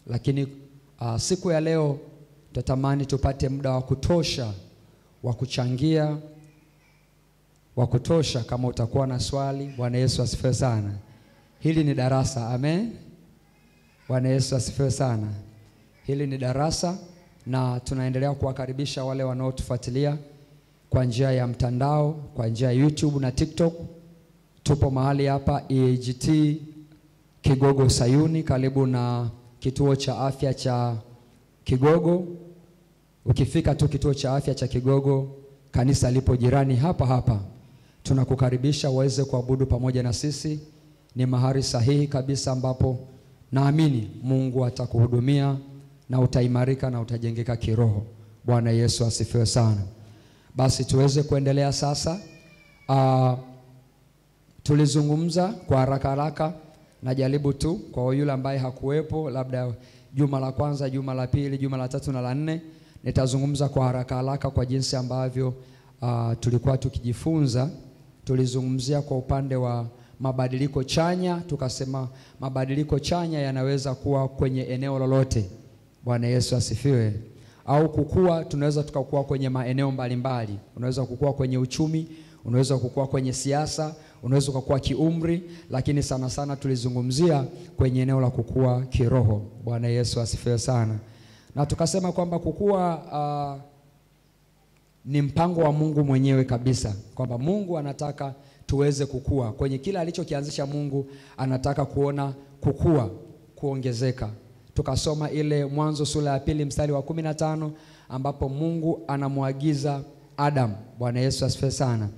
lakini siku ya leo tutatamani tupate muda wa kutosha wa kuchangia, wa kutosha. Kama utakuwa na swali, Bwana Yesu asifiwe sana. Hili ni darasa, amen. Bwana Yesu asifiwe sana. Hili ni darasa, na tunaendelea kuwakaribisha wale wanaotufuatilia kwa njia ya mtandao, kwa njia ya YouTube na TikTok. Tupo mahali hapa EAGT Kigogo Sayuni, karibu na kituo cha afya cha Kigogo. Ukifika tu kituo cha afya cha Kigogo, kanisa lipo jirani hapa hapa. Tunakukaribisha uweze kuabudu pamoja na sisi. Ni mahali sahihi kabisa ambapo naamini Mungu atakuhudumia na utaimarika na utajengeka kiroho. Bwana Yesu asifiwe sana. Basi tuweze kuendelea sasa. Tulizungumza kwa haraka, najaribu tu kwa yule ambaye hakuwepo, labda juma la kwanza, juma la pili, juma la tatu na la nne, nitazungumza kwa haraka kwa jinsi ambavyo tulikuwa tukijifunza. Tulizungumzia kwa upande wa mabadiliko chanya, tukasema mabadiliko chanya yanaweza kuwa kwenye eneo lolote. Bwana Yesu asifiwe. Au kukua, tunaweza tukakua kwenye maeneo mbalimbali. Unaweza kukua kwenye uchumi, unaweza kukua kwenye siasa, unaweza kukua kiumri, lakini sana sana tulizungumzia kwenye eneo la kukua kiroho. Bwana Yesu asifiwe sana. Na tukasema kwamba kukua ni mpango wa Mungu mwenyewe kabisa, kwamba Mungu anataka tuweze kukua. Kwenye kila alichokianzisha Mungu anataka kuona kukua, kuongezeka. Tukasoma ile Mwanzo sura ya 2 mstari wa 15 ambapo Mungu anamuagiza Adam. Bwana Yesu asifiwe sana.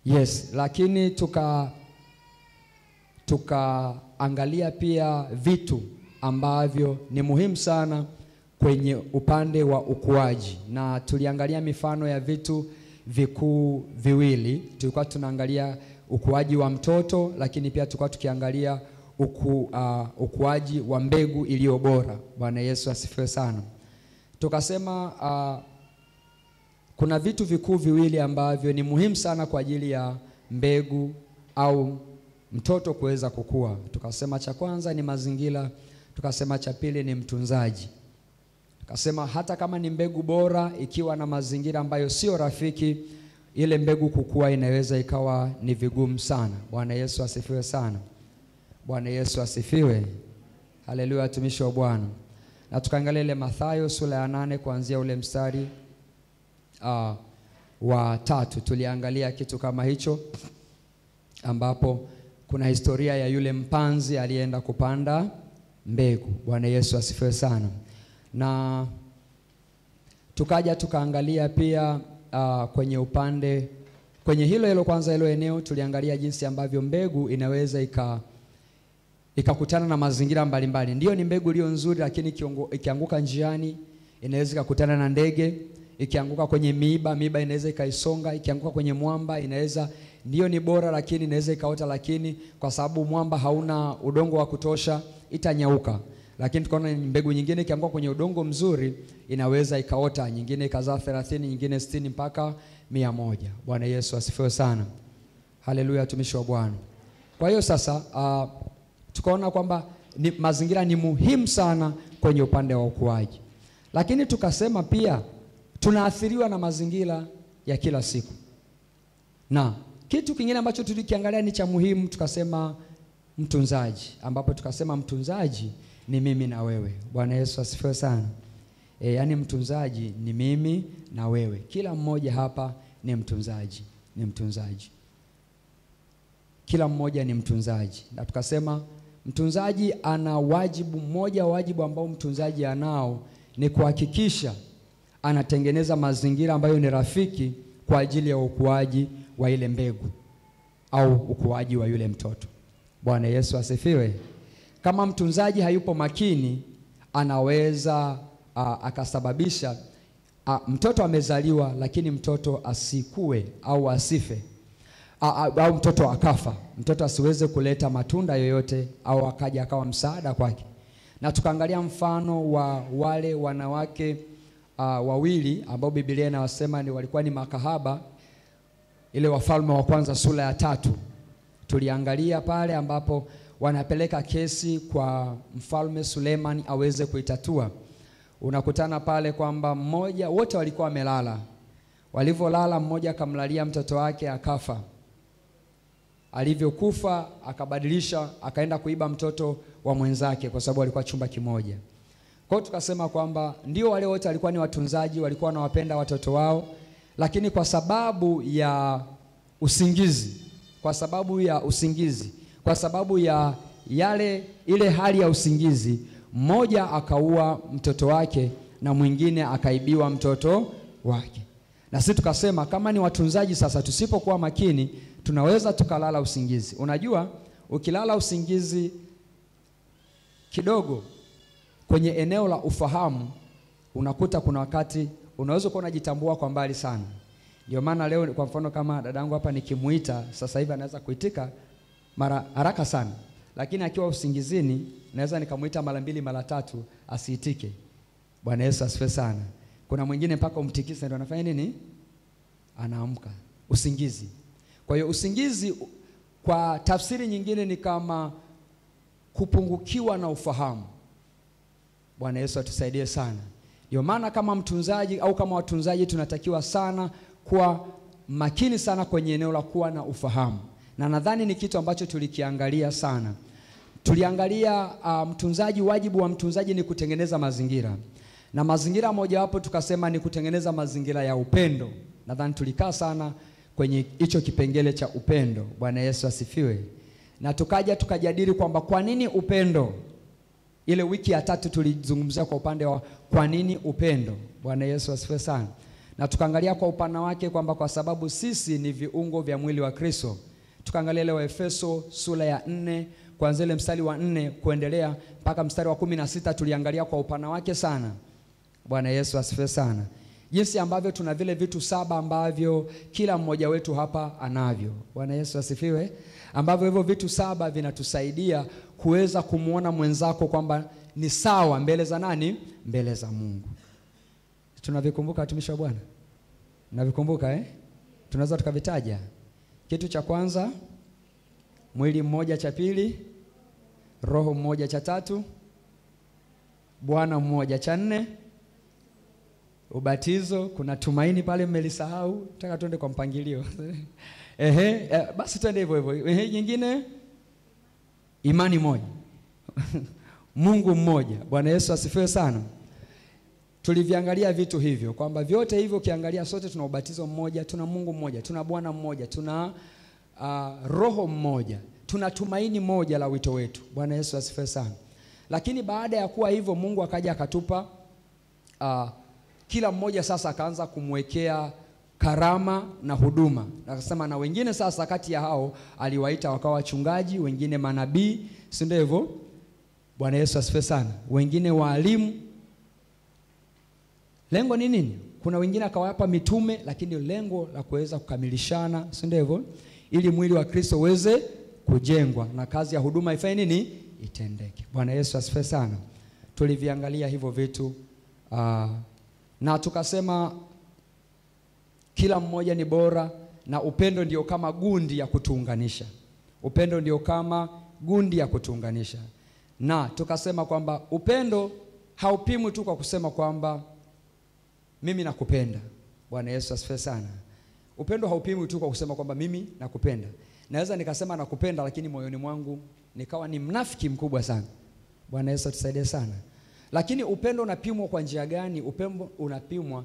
Yes, lakini tukaangalia pia vitu ambavyo ni muhimu sana kwenye upande wa ukuaji, na tuliangalia mifano ya vitu vikuu viwili. Tulikuwa tunaangalia ukuaji wa mtoto, lakini pia tulikuwa tukiangalia ukuaji wa mbegu iliyo bora. Bwana Yesu asifiwe sana. Tukasema kuna vitu vikuu viwili ambavyo ni muhimu sana kwa ajili ya mbegu au mtoto kuweza kukua. Tukasema cha kwanza ni mazingira, tukasema cha pili ni mtunzaji. Tukasema hata kama ni mbegu bora, ikiwa na mazingira ambayo sio rafiki, ile mbegu kukua inaweza ikawa ni vigumu sana. Bwana Yesu asifiwe sana. Bwana Yesu asifiwe. Haleluya, watumishi wa Bwana. Na tukaangalia ile Mathayo sura ya 8 kuanzia ule mstari wa 3. Tuliangalia kitu kama hicho, ambapo kuna historia ya yule mpanzi aliyeenda kupanda mbegu. Bwana Yesu asifiwe sana. Na tukaja tukaangalia pia kwenye hilo kwanza, hilo eneo tuliangalia jinsi ambavyo mbegu inaweza ikakutana na mazingira mbalimbali. Ndio ni mbegu iliyo nzuri, lakini ikianguka njiani inaweza kukutana na ndege. Ikianguka kwenye miiba inaweza ikaisonga. Ikianguka kwenye mwamba ndio ni bora, lakini inaweza ikaota, lakini kwa sababu mwamba hauna udongo wa kutosha itanyauka. Lakini tukaona mbegu nyingine ikianguka kwenye udongo mzuri inaweza ikaota, nyingine ikazaa 30, nyingine 60 mpaka 100. Bwana Yesu asifiwe sana. Haleluya, watumishi wa Bwana. Kwa hiyo sasa tukaona kwamba mazingira ni muhimu sana kwenye upande wa ukuaji. Lakini tukasema pia tunaathiriwa na mazingira ya kila siku. Na kitu kingine ambacho tulikiangalia ni cha muhimu, tukasema mtunzaji, ambapo tukasema mtunzaji ni mimi na wewe. Bwana Yesu asifiwe sana. Yaani mtunzaji ni mimi na wewe. Kila mmoja hapa ni mtunzaji, Kila mmoja ni mtunzaji. Na tukasema mtunzaji ana wajibu mmoja, wajibu ambao mtunzaji anao ni kuhakikisha anatengeneza mazingira ambayo ni rafiki kwa ajili ya ukuaji wa ile mbegu au ukuaji wa yule mtoto. Bwana Yesu asifiwe. Kama mtunzaji hayupo makini, anaweza akasababisha mtoto amezaliwa lakini mtoto asikue au asife, au mtoto akafa, mtoto asiweze kuleta matunda yoyote au akaja akawa msaada kwake. Na tukaangalia mfano wa wale wanawake wawili ambao Biblia inawasema walikuwa ni makahaba, ile Wafalme wa kwanza sura ya 3. Tuliangalia pale ambapo wanapeleka kesi kwa Mfalme Suleiman aweze kuitatua. Unakutana pale kwamba wote walikuwa wamelala. Walivyolala, mmoja akamlalia mtoto wake akafa. Alivyokufa akabadilisha, akaenda kuiba mtoto wa mwenzake kwa sababu walikuwa chumba kimoja. Kwa hiyo tukasema kwamba ndio wale wote walikuwa ni watunzaji, walikuwa wanawapenda watoto wao, lakini kwa sababu ya usingizi, kwa sababu ya ile hali ya usingizi, mmoja akaua mtoto wake na mwingine akaibiwa mtoto wake. Na sisi tukasema kama ni watunzaji sasa, tusipokuwa makini tunaweza tukalala usingizi. Unajua, ukilala usingizi kidogo kwenye eneo la ufahamu, unakuta kuna wakati unaweza kuwa unajitambua kwa mbali sana. Ndio maana leo kwa mfano kama dadangu hapa nikimuita sasa hivi anaweza kuitika mara haraka sana, lakini akiwa usingizini naweza nikamuita mara 2 mara 3 asiitike. Bwana Yesu asifiwe sana. Kuna mwingine mpaka umtikise ndio anafanya nini? Anaamka. Usingizi. Kwa hiyo usingizi kwa tafsiri nyingine ni kama kupungukiwa na ufahamu. Bwana Yesu atusaidie sana. Ndio maana kama mtunzaji au kama watunzaji tunatakiwa sana kuwa makini sana kwenye eneo la kuwa na ufahamu. Na nadhani ni kitu ambacho tulikiangalia sana. Tuliangalia mtunzaji, wajibu wa mtunzaji ni kutengeneza mazingira. Na mazingira moja wapo tukasema ni kutengeneza mazingira ya upendo. Nadhani tulikaa sana kwenye hicho kipengele cha upendo. Bwana Yesu asifiwe. Na tukajadili kwamba kwa nini upendo. Ile wiki ya 3 tulizungumzia kwa upande wa kwa nini upendo. Bwana Yesu asifiwe sana. Na tukaangalia kwa upana wake kwamba kwa sababu sisi ni viungo vya mwili wa Kristo. Tukaangalia ile Waefeso sura ya 4 kuanzia ile mstari wa 4 kuendelea mpaka mstari wa 16 tuliangalia kwa upana wake sana. Bwana Yesu asifiwe sana. Jinsi ambavyo tuna vile vitu 7 ambavyo kila mmoja wetu hapa anavyo. Bwana Yesu asifiwe. Ambavyo hivyo vitu 7 vinatusaidia kuweza kumuona mwenzako kwamba ni sawa mbele za nani? Mbele za Mungu. Tunavikumbuka watumishi wa Bwana? Navikumbuka Tunaweza tukavitaja. Kitu cha kwanza, mwili mmoja; cha pili, roho mmoja; cha tatu, Bwana mmoja; cha 4, ubatizo. Kuna tumaini pale mmelisahau, nataka tuende kwa mpangilio. Basi tuende hivyo hivyo. Nyingine, imani moja. Mungu mmoja. Bwana Yesu asifiwe sana. Tuliviangalia vitu hivyo kwamba vyote hivyo ukiangalia sote tuna ubatizo mmoja, tuna Mungu mmoja, tuna Bwana mmoja, tuna roho mmoja, tuna tumaini moja la wito wetu. Bwana Yesu asifiwe sana. Lakini baada ya kuwa hivyo, Mungu akaja akatupa kila mmoja sasa akaanza kumwekea karama na huduma. Akasema na wengine sasa kati ya hao aliwaita wakawa wachungaji, wengine manabii, si ndio hivyo? Bwana Yesu asifiwe sana. Wengine walimu. Lengo ni nini? Kuna wengine akawapa mitume, lakini lengo la kuweza kukamilishana, si ndio hivyo? Ili mwili wa Kristo uweze kujengwa na kazi ya huduma ifanye nini? Itendeke. Bwana Yesu asifiwe sana. Tuliviangalia hivyo vitu na tukasema kila mmoja ni bora na upendo ndio kama gundi ya kutuunganisha. Upendo ndio kama gundi ya kutuunganisha. Na tukasema kwamba upendo haupimwi tu kwa kusema kwamba mimi nakupenda. Bwana Yesu asifiwe sana. Upendo haupimwi tu kwa kusema kwamba mimi nakupenda. Naweza nikasema nakupenda lakini moyoni mwangu nikawa ni mnafiki mkubwa sana. Bwana Yesu atusaidie sana. Lakini upendo unapimwa kwa njia gani? Upendo unapimwa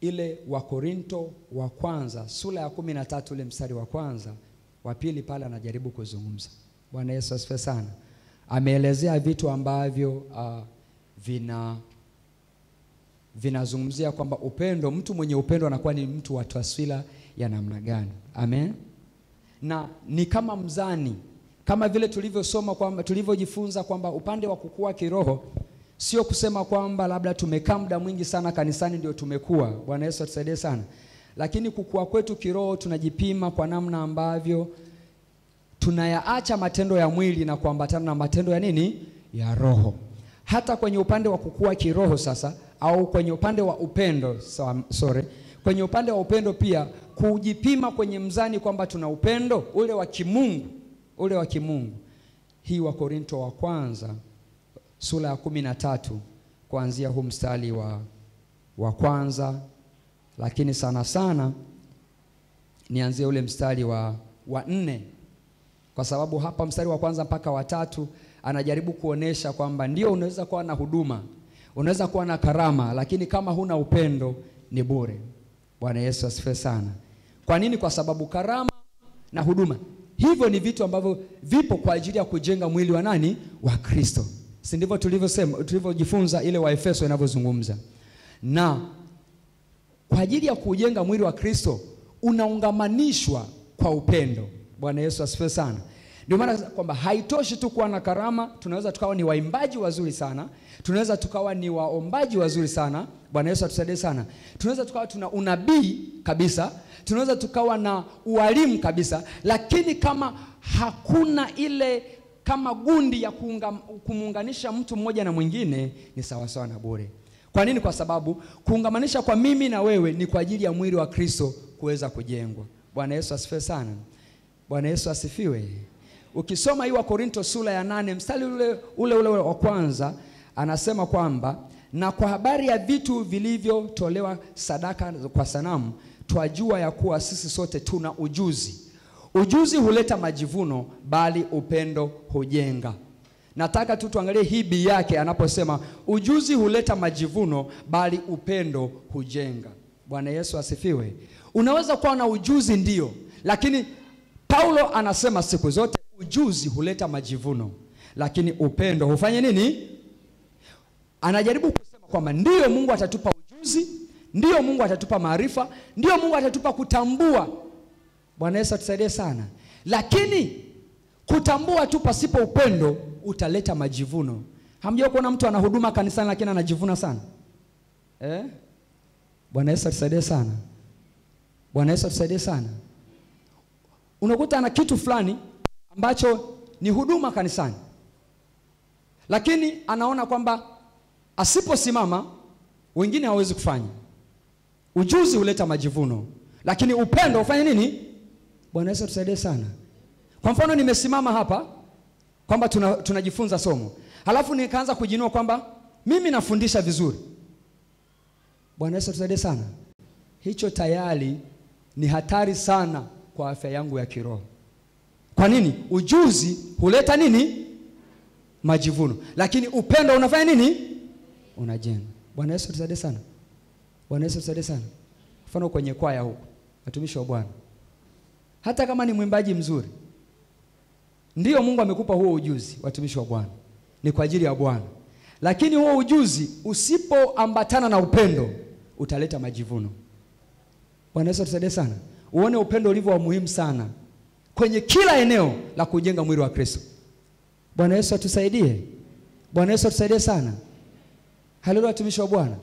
ile wa Korinto wa kwanza sura ya 13 ile mstari wa kwanza, wa pili pale anajaribu kuzungumza. Bwana Yesu asifiwe sana. Ameelezea vitu ambavyo vinazungumzia kwamba upendo, mtu mwenye upendo anakuwa ni mtu wa taswira ya namna gani. Amen. Na ni kama mzani, kama vile tulivyosoma kwamba tulivyojifunza kwamba upande wa kukua kiroho sio kusema kwamba labda tumekaa muda mwingi sana kanisani ndio tumekuwa. Bwana Yesu atusaidie sana. Lakini kukua kwetu kiroho tunajipima kwa namna ambavyo tunayaacha matendo ya mwili na kuambatana na matendo ya nini? Ya roho. Hata kwenye upande wa kukua kiroho sasa, au kwenye upande wa upendo, kwenye upande wa upendo pia kujipima kwenye mzani kwamba tuna upendo ule wa kimungu, hii wa Korinto wa kwanza sura ya 13 kuanzia huu mstari wa kwanza, lakini sana sana nianzie ule mstari wa 4, kwa sababu hapa mstari wa kwanza mpaka wa 3 anajaribu kuonesha kwamba ndio unaweza kuwa na huduma, unaweza kuwa na karama, lakini kama huna upendo ni bure. Bwana Yesu asifiwe sana. Kwa nini? Kwa sababu karama na huduma, hivyo ni vitu ambavyo vipo kwa ajili ya kujenga mwili wa nani? Wa Kristo. Si ndivyo tulivyojifunza ile wa Efeso inavyozungumza? Na kwa ajili ya kujenga mwili wa Kristo unaungamanishwa kwa upendo. Bwana Yesu asifiwe sana. Ndio maana kwamba haitoshi tu kuwa na karama. Tunaweza tukawa ni waimbaji wazuri sana, tunaweza tukawa ni waombaji wazuri sana. Bwana Yesu atusaidie sana. Tunaweza tukawa tuna unabii kabisa, tunaweza tukawa na ualimu kabisa, lakini kama hakuna ile kama gundi ya kumuunganisha mtu mmoja na mwingine, ni sawa sawa na bure. Kwa nini? Kwa sababu kuungamanisha kwa mimi na wewe ni kwa ajili ya mwili wa Kristo kuweza kujengwa. Bwana Yesu asifiwe sana. Bwana Yesu asifiwe. Ukisoma hii wa Korinto sura ya 8 mstari ule wa kwanza, anasema kwamba na kwa habari ya vitu vilivyotolewa sadaka kwa sanamu, twajua ya kuwa sisi sote tuna ujuzi. Ujuzi huleta majivuno, bali upendo hujenga. Nataka tu tuangalie hii bii yake anaposema ujuzi huleta majivuno, bali upendo hujenga. Bwana Yesu asifiwe. Unaweza kuwa na ujuzi ndio, lakini Paulo anasema siku zote ujuzi huleta majivuno, lakini upendo hufanya nini? Anajaribu kusema kwamba ndio Mungu atatupa ujuzi, ndio Mungu atatupa maarifa, ndio Mungu atatupa kutambua. Bwana Yesu atusaidie sana. Lakini kutambua tu pasipo upendo utaleta majivuno. Hamjao kuona mtu anahuduma kanisani lakini anajivuna sana? Bwana Yesu atusaidie sana. Bwana Yesu atusaidie sana. Unakuta ana kitu fulani ambacho ni huduma kanisani, lakini anaona kwamba asiposimama wengine hawawezi kufanya. Ujuzi huleta majivuno, lakini upendo ufanye nini? Bwana Yesu atusaidie sana. Kwa mfano nimesimama hapa kwamba tunajifunza somo, halafu nikaanza kujinua kwamba mimi nafundisha vizuri. Bwana Yesu atusaidie sana. Hicho tayari ni hatari sana kwa afya yangu ya kiroho. Kwa nini? Ujuzi huleta nini? Majivuno, lakini upendo unafanya nini? Unajenga. Bwana Yesu atusaidie sana. Bwana Yesu atusaidie sana. Mfano kwenye kwaya huko, watumishi wa Bwana, hata kama ni mwimbaji mzuri, ndio Mungu amekupa huo ujuzi, watumishi wa Bwana, ni kwa ajili ya Bwana, lakini huo ujuzi usipoambatana na upendo utaleta majivuno. Bwana Yesu atusaidie sana. Uone upendo ulivyo muhimu sana kwenye kila eneo la kujenga mwili wa Kristo. Bwana Yesu atusaidie. Bwana Yesu atusaidie sana. Haleluya, watumishi wa Bwana.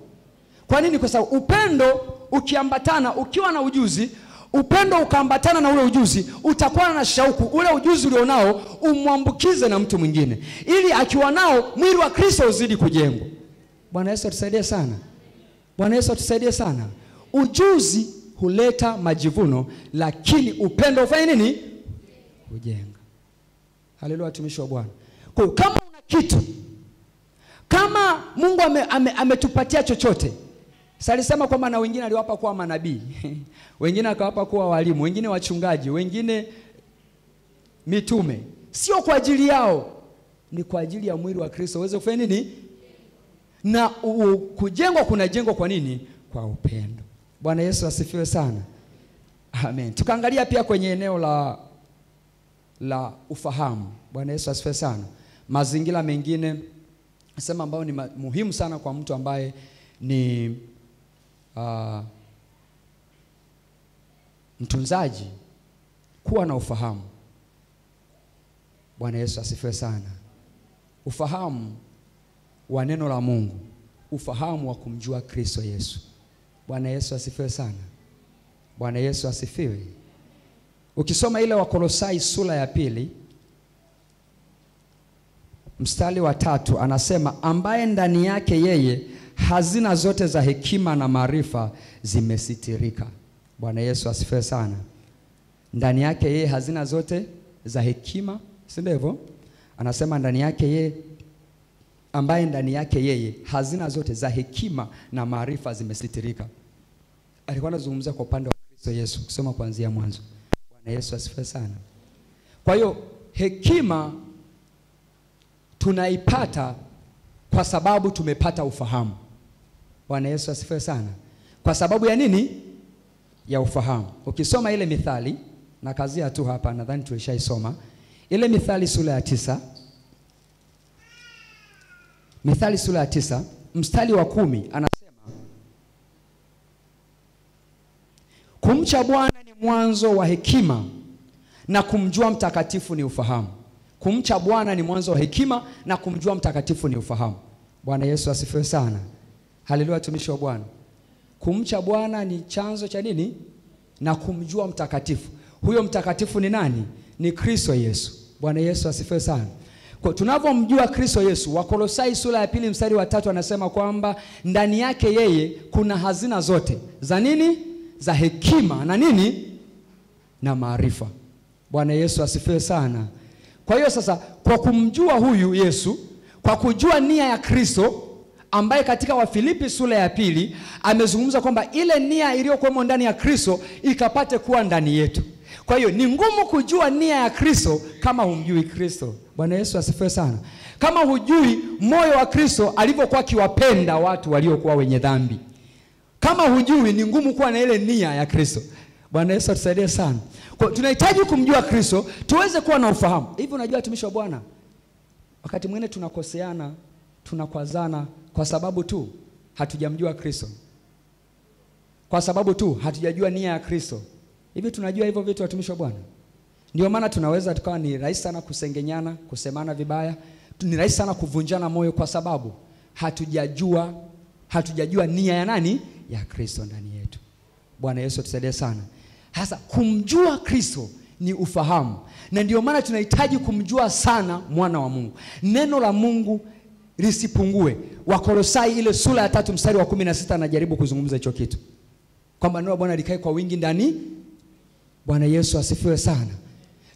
Kwa nini? Kwa sababu upendo ukiambatana, ukiwa na ujuzi, upendo ukaambatana na ule ujuzi, utakuwa na shauku ule ujuzi ulionao umwambukize na mtu mwingine, ili akiwa nao mwili wa Kristo uzidi kujengwa. Bwana Yesu atusaidie sana. Bwana Yesu atusaidie sana. Ujuzi huleta majivuno, lakini upendo ufanye nini? Hujenga. Haleluya, watumishi wa Bwana. Kwa kama una kitu, kama Mungu ametupatia chochote, salisema kwamba na wengine aliwapa kuwa manabii, wengine akawapa kuwa walimu, wengine wachungaji, wengine mitume. Sio kwa ajili yao, ni kwa ajili ya mwili wa Kristo uweze kufanya nini? Na kujengwa kunajengwa kwa nini? Kwa upendo. Bwana Yesu asifiwe sana. Amen. Tukaangalia pia kwenye eneo la ufahamu. Bwana Yesu asifiwe sana. Mazingira mengine sema ambao ni muhimu sana kwa mtu ambaye ni mtunzaji, kuwa na ufahamu. Bwana Yesu asifiwe sana. Ufahamu wa neno la Mungu, ufahamu wa kumjua Kristo Yesu. Bwana Yesu asifiwe sana. Bwana Yesu asifiwe. Ukisoma ile wa Kolosai sura ya 2 mstari wa 3 anasema, ambaye ndani yake yeye hazina zote za hekima na maarifa zimesitirika. Bwana Yesu asifiwe sana. Ndani yake yeye hazina zote za hekima, si ndivyo? Anasema ndani yake yeye, ambaye ndani yake yeye hazina zote za hekima na maarifa zimesitirika. Alikuwa anazungumza kwa upande wa Kristo Yesu, kusoma kuanzia mwanzo. Bwana Yesu asifiwe sana. Kwa hiyo hekima tunaipata kwa sababu tumepata ufahamu. Bwana Yesu asifiwe sana. Kwa sababu ya nini? Ya ufahamu. Ukisoma ile Mithali, na kazia tu hapa, nadhani tulishaisoma ile Mithali sura ya 9. Mithali sura ya 9 mstari wa 10 anasema, kumcha Bwana ni mwanzo wa hekima na kumjua mtakatifu ni ufahamu. Kumcha Bwana ni mwanzo wa hekima na kumjua mtakatifu ni ufahamu. Bwana Yesu asifiwe sana. Haleluya, watumishi wa Bwana. Kumcha Bwana ni chanzo cha nini? Na kumjua mtakatifu. Huyo mtakatifu ni nani? Ni Kristo Yesu. Bwana Yesu asifiwe sana. Kwa tunavomjua Kristo Yesu, Wakolosai sura ya 2 mstari wa 3 anasema kwamba ndani yake yeye kuna hazina zote za nini? Za hekima na nini? Na maarifa. Bwana Yesu asifiwe sana. Kwa hiyo sasa, kwa kumjua huyu Yesu, kwa kujua nia ya Kristo, ambaye katika Wafilipi sura ya 2 amezungumza kwamba ile nia iliyokuwemo ndani ya Kristo ikapate kuwa ndani yetu. Kwa hiyo ni ngumu kujua nia ya Kristo kama humjui Kristo. Bwana Yesu asifiwe sana. Kama hujui moyo wa Kristo alivyokuwa akiwapenda watu waliokuwa wenye dhambi, kama hujui, ni ngumu kuwa na ile nia ya Kristo. Bwana Yesu atusaidie sana. Kwa tunahitaji kumjua Kristo tuweze kuwa na ufahamu. Hivi unajua watumishi wa Bwana, wakati mwingine tunakoseana, tunakwazana kwa sababu tu hatujamjua Kristo. Kwa sababu tu hatujajua nia ya Kristo. Hivi tunajua hivyo vitu watumishi wa Bwana? Ndio maana tunaweza tukawa ni rahisi sana kusengenyana, kusemana vibaya, ni rahisi sana kuvunjana moyo kwa sababu hatujajua nia ya nani? Ya Kristo ndani yetu. Bwana Yesu atusaidie sana. Hasa kumjua Kristo ni ufahamu. Na ndio maana tunahitaji kumjua sana mwana wa Mungu. Neno la Mungu lisipungue. Wakolosai ile sura ya 3 mstari wa 16 anajaribu kuzungumza hicho kitu, kwamba neno la Bwana likae kwa wingi ndani. Bwana Yesu asifiwe sana.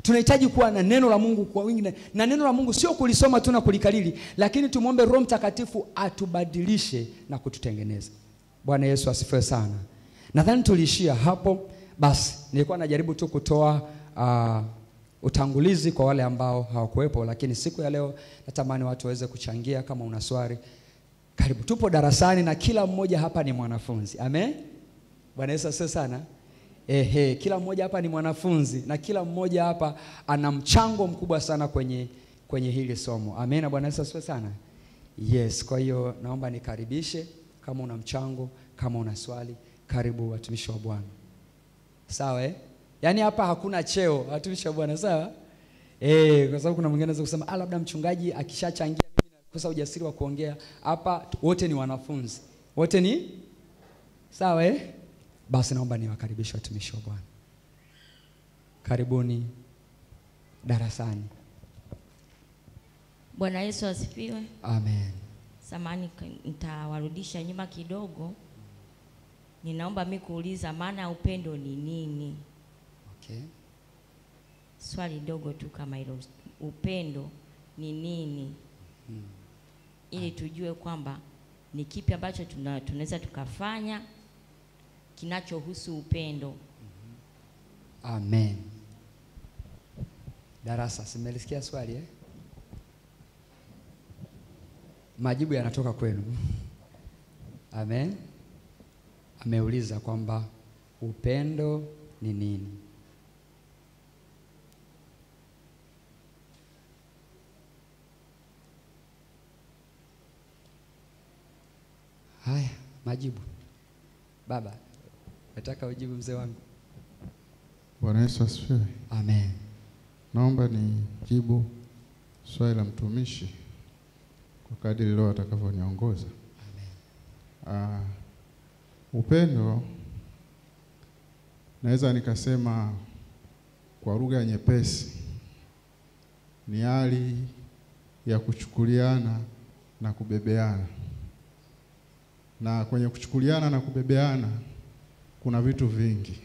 Tunahitaji kuwa na neno la Mungu kwa wingi, na neno la Mungu sio kulisoma tu na kulikalili, lakini tumuombe Roho Mtakatifu atubadilishe na kututengeneza. Bwana Yesu asifiwe sana. Nadhani tuliishia hapo. Basi nilikuwa najaribu tu kutoa utangulizi kwa wale ambao hawakuwepo, lakini siku ya leo natamani watu waweze kuchangia. Kama una swali, karibu. Tupo darasani na kila mmoja hapa ni mwanafunzi. Amen. Bwana Yesu asifiwe sana. Kila mmoja hapa ni mwanafunzi na kila mmoja hapa ana mchango mkubwa sana kwenye hili somo. Amen. Bwana Yesu asifiwe sana. Yes, kwa hiyo naomba nikaribishe, kama una mchango, kama una swali, karibu watumishi wa Bwana. Sawa Yaani hapa hakuna cheo watumishi wa Bwana, sawa? Kwa sababu kuna mwingine anaweza kusema labda mchungaji akishachangia mimi nakosa ujasiri wa kuongea. Hapa wote ni wanafunzi. Wote ni sawa Basi naomba niwakaribishe watumishi wa Bwana. Karibuni darasani. Bwana Yesu asifiwe. Amen. Samahani, nitawarudisha nyuma kidogo. Ninaomba mimi kuuliza maana ya upendo ni nini? Okay. Swali dogo tu kama hilo. Upendo ni nini? Ili tujue kwamba ni kipi ambacho tunaweza tukafanya kinachohusu upendo. Amen. Darasa, simelisikia swali Majibu yanatoka kwenu. Amen. Ameuliza kwamba upendo ni nini? Haya, majibu. Baba, nataka ujibu mzee wangu. Bwana Yesu asifiwe. Amen. Naomba nijibu swali la mtumishi kwa kadiri Roho atakavyoniongoza. Amen. Upendo naweza nikasema kwa lugha nyepesi ni hali ya kuchukuliana na kubebeana. Na kwenye kuchukuliana na kubebeana kuna vitu vingi.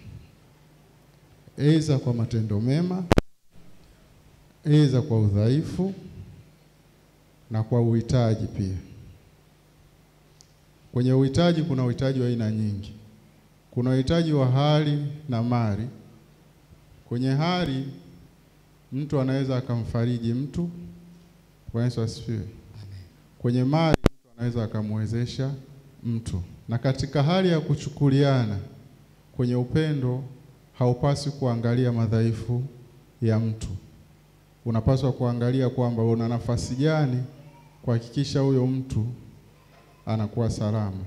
Aidha kwa matendo mema, aidha kwa udhaifu, na kwa uhitaji pia. Kwenye uhitaji kuna uhitaji wa aina nyingi. Kuna uhitaji wa hali na mali. Kwenye hali mtu anaweza akamfariji mtu. Bwana Yesu asifiwe. Amen. Kwenye mali mtu anaweza akamwezesha mtu. Na katika hali ya kuchukuliana, kwenye upendo haupaswi kuangalia madhaifu ya mtu. Unapaswa kuangalia kwamba una nafasi gani kuhakikisha huyo mtu anakuwa salama.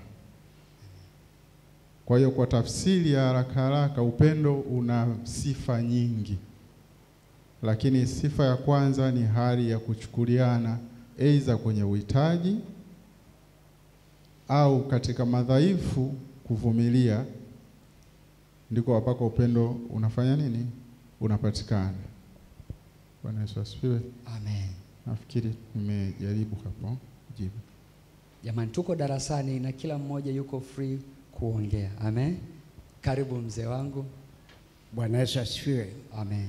Kwa hiyo kwa tafsiri ya haraka haraka, upendo una sifa nyingi. Lakini sifa ya kwanza ni hali ya kuchukuliana, aidha kwenye uhitaji au katika madhaifu kuvumilia, ndiko wapaka upendo unafanya nini? Unapatikana. Bwana Yesu asifiwe. Amen. Nafikiri nimejaribu hapo jibu. Jamani, tuko darasani na kila mmoja yuko free kuongea. Amen. Karibu mzee wangu. Bwana Yesu asifiwe. Amen.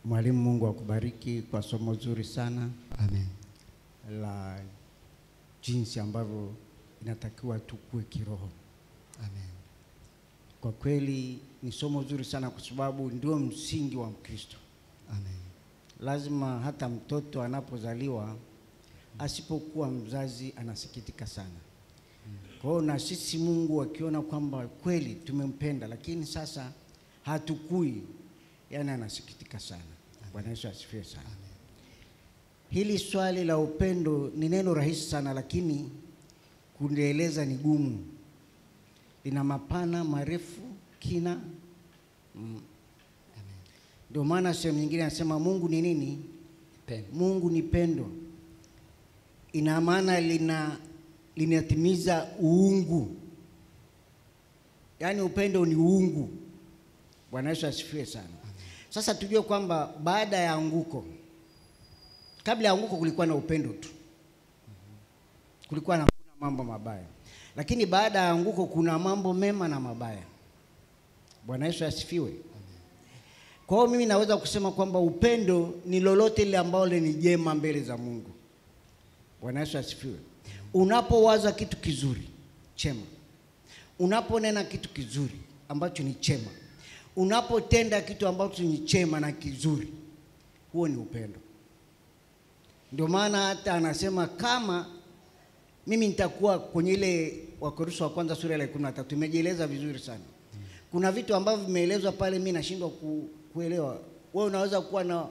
Mwalimu, Mungu akubariki kwa somo zuri sana. Amen. La jinsi ambavyo inatakiwa tukue kiroho. Amen. Kwa kweli ni somo zuri sana kwa sababu ndio msingi wa Mkristo. Amen. Lazima hata mtoto anapozaliwa asipokuwa mzazi anasikitika sana. Kwa hiyo na sisi Mungu akiona kwamba kweli tumempenda lakini sasa hatukui, yani anasikitika sana. Bwana Yesu asifiwe sana. Amen. Hili swali la upendo ni neno rahisi sana lakini kulieleza ni gumu. Lina mapana marefu, kina. Ndio maana sehemu nyingine anasema Mungu ni nini? Pendo. Mungu ni pendo. Ina maana linatimiza uungu. Yaani upendo ni uungu. Bwana Yesu asifiwe sana. Sasa tujue kwamba baada ya anguko, kabla ya anguko kulikuwa na upendo tu. Kulikuwa na mambo mabaya. Lakini baada ya anguko kuna mambo mema na mabaya. Bwana Yesu asifiwe. Kwa hiyo mimi naweza kusema kwamba upendo ni lolote ile ambalo ni jema mbele za Mungu. Bwana Yesu asifiwe. Unapowaza kitu kizuri, chema. Unaponena kitu kizuri ambacho ni chema. Unapotenda kitu ambacho ni chema na kizuri, huo ni upendo. Ndio maana hata anasema kama mimi nitakuwa kwenye ile Wakorintho wa kwanza sura ya 13 imejieleza vizuri sana. Kuna vitu ambavyo vimeelezwa pale mimi nashindwa kuelewa. Wewe unaweza kuwa na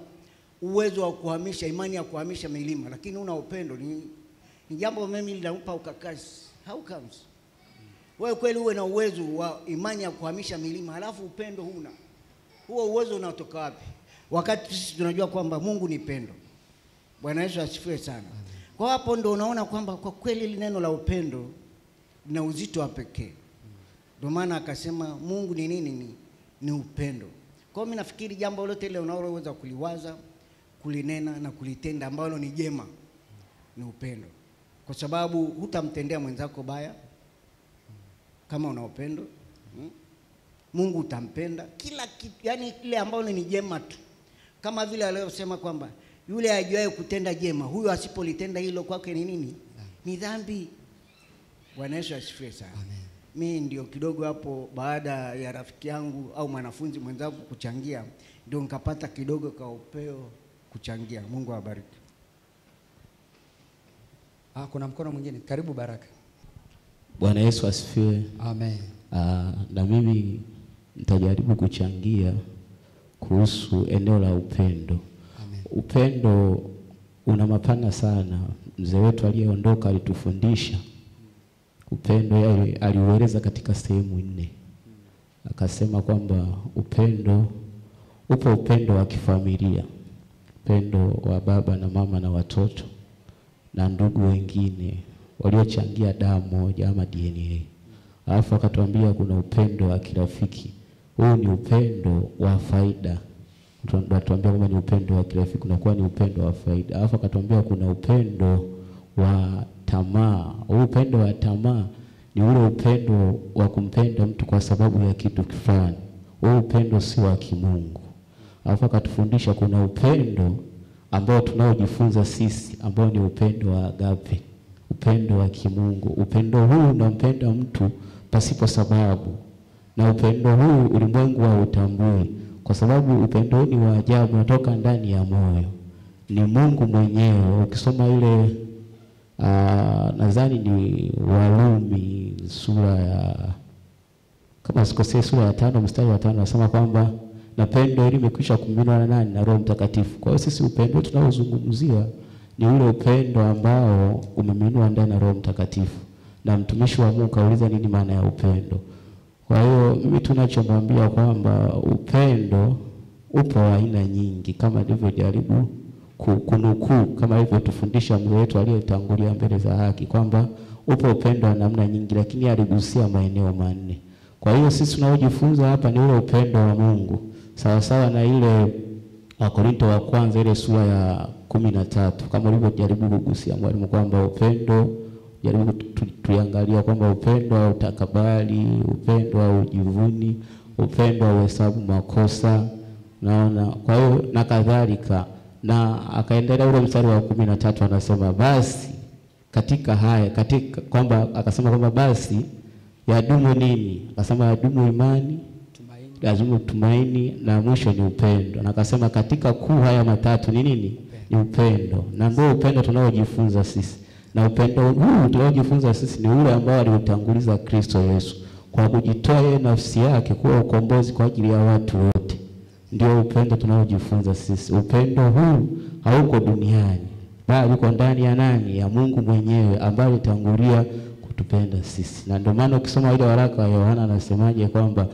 uwezo wa kuhamisha, imani ya kuhamisha milima, lakini una upendo ni jambo mimi linampa ukakasi. How comes? Wewe kweli uwe na uwezo wa imani ya kuhamisha milima, alafu upendo huna. Huo uwezo unatoka wapi? Wakati sisi tunajua kwamba Mungu ni pendo. Bwana Yesu asifiwe sana. Kwa hapo ndo unaona kwamba kwa kweli neno la upendo lina uzito wa pekee. Ndio maana akasema Mungu ni nini? Ni upendo. Kwa hiyo mimi nafikiri jambo lote ile unaloweza kuliwaza, kulinena na kulitenda ambalo ni jema ni upendo. Kwa sababu hutamtendea mwenzako baya kama una upendo. Mungu utampenda kila kitu, yani ile ambalo ni jema tu. Kama vile aliyosema kwamba yule ajuaye kutenda jema, huyo asipolitenda hilo kwake ni nini? Ni dhambi. Bwana Yesu asifiwe sana. Amen. Mimi ndio kidogo hapo baada ya rafiki yangu au mwanafunzi mwenzangu kuchangia ndio nikapata kidogo kwa upeo kuchangia. Mungu awabariki. Kuna mkono mwingine. Karibu Baraka. Bwana Yesu asifiwe. Amen. Na mimi nitajaribu kuchangia kuhusu eneo la upendo. Amen. Upendo una mapana sana. Mzee wetu aliyeondoka alitufundisha upendo, yeye aliueleza katika sehemu 4. Akasema kwamba upendo upo, upendo wa kifamilia, upendo wa baba na mama na watoto na ndugu wengine waliochangia damu moja ama DNA. Alafu akatuambia kuna upendo wa kirafiki. Huu ni upendo wa faida. Tunatuambia kwamba ni upendo wa kirafiki, unakuwa ni upendo wa faida. Alafu akatuambia kuna upendo wa tamaa. Huu upendo wa tamaa ni ule upendo wa kumpenda mtu kwa sababu ya kitu fulani. Huu upendo si wa kimungu. Alafu akatufundisha kuna upendo ambao tunaojifunza sisi, ambao ni upendo wa agape, upendo wa kimungu. Upendo huu unampenda mtu pasipo sababu, na upendo huu ulimwengu hautambui, kwa sababu upendo huu ni wa ajabu, unatoka ndani ya moyo, ni Mungu mwenyewe. Ukisoma ile nadhani ni Warumi sura ya, kama sikosei, sura ya 5 mstari wa 5, nasema kwamba na pendo hili limekwisha kumiminwa na nani? Na Roho Mtakatifu. Kwa hiyo sisi upendo tunaozungumzia ni ule upendo ambao umeminwa ndani na Roho Mtakatifu. Na mtumishi wa Mungu kauliza nini maana ya upendo. Kwa hiyo mimi tunachomwambia kwamba upendo upo aina nyingi, kama nilivyojaribu kunukuu, kama alivyotufundisha mzee wetu aliyetangulia mbele za haki, kwamba upo upendo wa namna nyingi, lakini aligusia maeneo manne. Kwa hiyo sisi tunaojifunza hapa ni ule upendo wa Mungu, sawa sawa na ile Wakorinto wa kwanza ile sura ya 13, kama ulivyojaribu kugusia mwalimu, kwamba upendo, jaribu tuangalia kwamba upendo wa utakabali, upendo wa ujivuni, upendo wa uhesabu makosa, naona. Kwa hiyo na kadhalika, na akaendelea ule mstari wa 13 anasema basi katika haya, katika kwamba akasema kwamba basi yadumu nini? Akasema yadumu imani, yadumu tumaini, na mwisho ni upendo. Na akasema katika kuu haya matatu ni nini? Ni upendo. Na ndio upendo tunaojifunza sisi. Na upendo huu tunaojifunza sisi ni ule ambao aliutanguliza Kristo Yesu kwa kujitoa yeye nafsi yake kuwa ukombozi kwa ajili ya watu wote. Ndio upendo tunaojifunza sisi. Upendo huu hauko duniani, bali uko ndani ya nani? Ya Mungu mwenyewe ambaye alitangulia kutupenda sisi. Na ndio maana ukisoma ile waraka wa Yohana anasemaje kwamba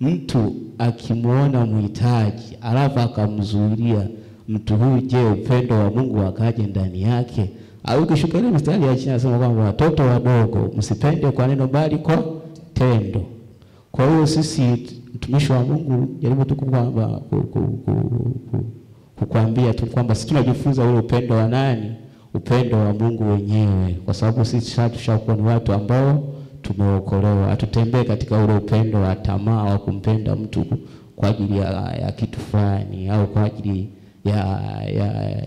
mtu akimuona mhitaji alafu akamzuilia mtu huyu, je, upendo wa Mungu akaje ndani yake? Au ukishuka ile mstari ya chini anasema kwamba watoto wadogo msipende kwa neno bali kwa tendo. Kwa hiyo sisi mtumishi wa Mungu jaribu tu kwamba kukuambia tu kwamba sisi tunajifunza ule upendo wa nani? Upendo wa Mungu wenyewe, kwa sababu sisi tushakuwa ni watu ambao tumeokolewa. Hatutembee katika ule upendo wa tamaa wa kumpenda mtu kwa ajili ya kitu fulani, au kwa ajili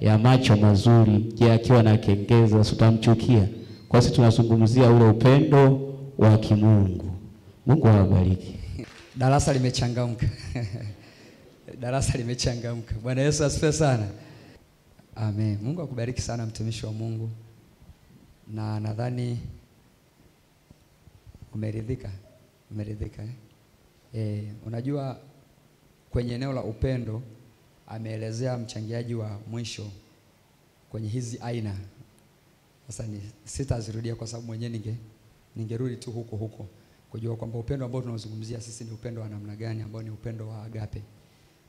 ya macho mazuri. Je, akiwa na kengeza tutamchukia? Kwa sisi tunazungumzia ule upendo wa kimungu. Mungu awabariki. Darasa limechangamka. Darasa limechangamka. Bwana Yesu asifiwe sana. Amen. Mungu akubariki sana mtumishi wa Mungu. Na nadhani umeridhika. Umeridhika unajua kwenye eneo la upendo ameelezea mchangiaji wa mwisho kwenye hizi aina. Sasa sitazirudia kwa sababu mwenyewe ningerudi tu huko kujua kwamba upendo ambao tunazungumzia sisi ni upendo wa namna gani, ambao ni upendo wa agape.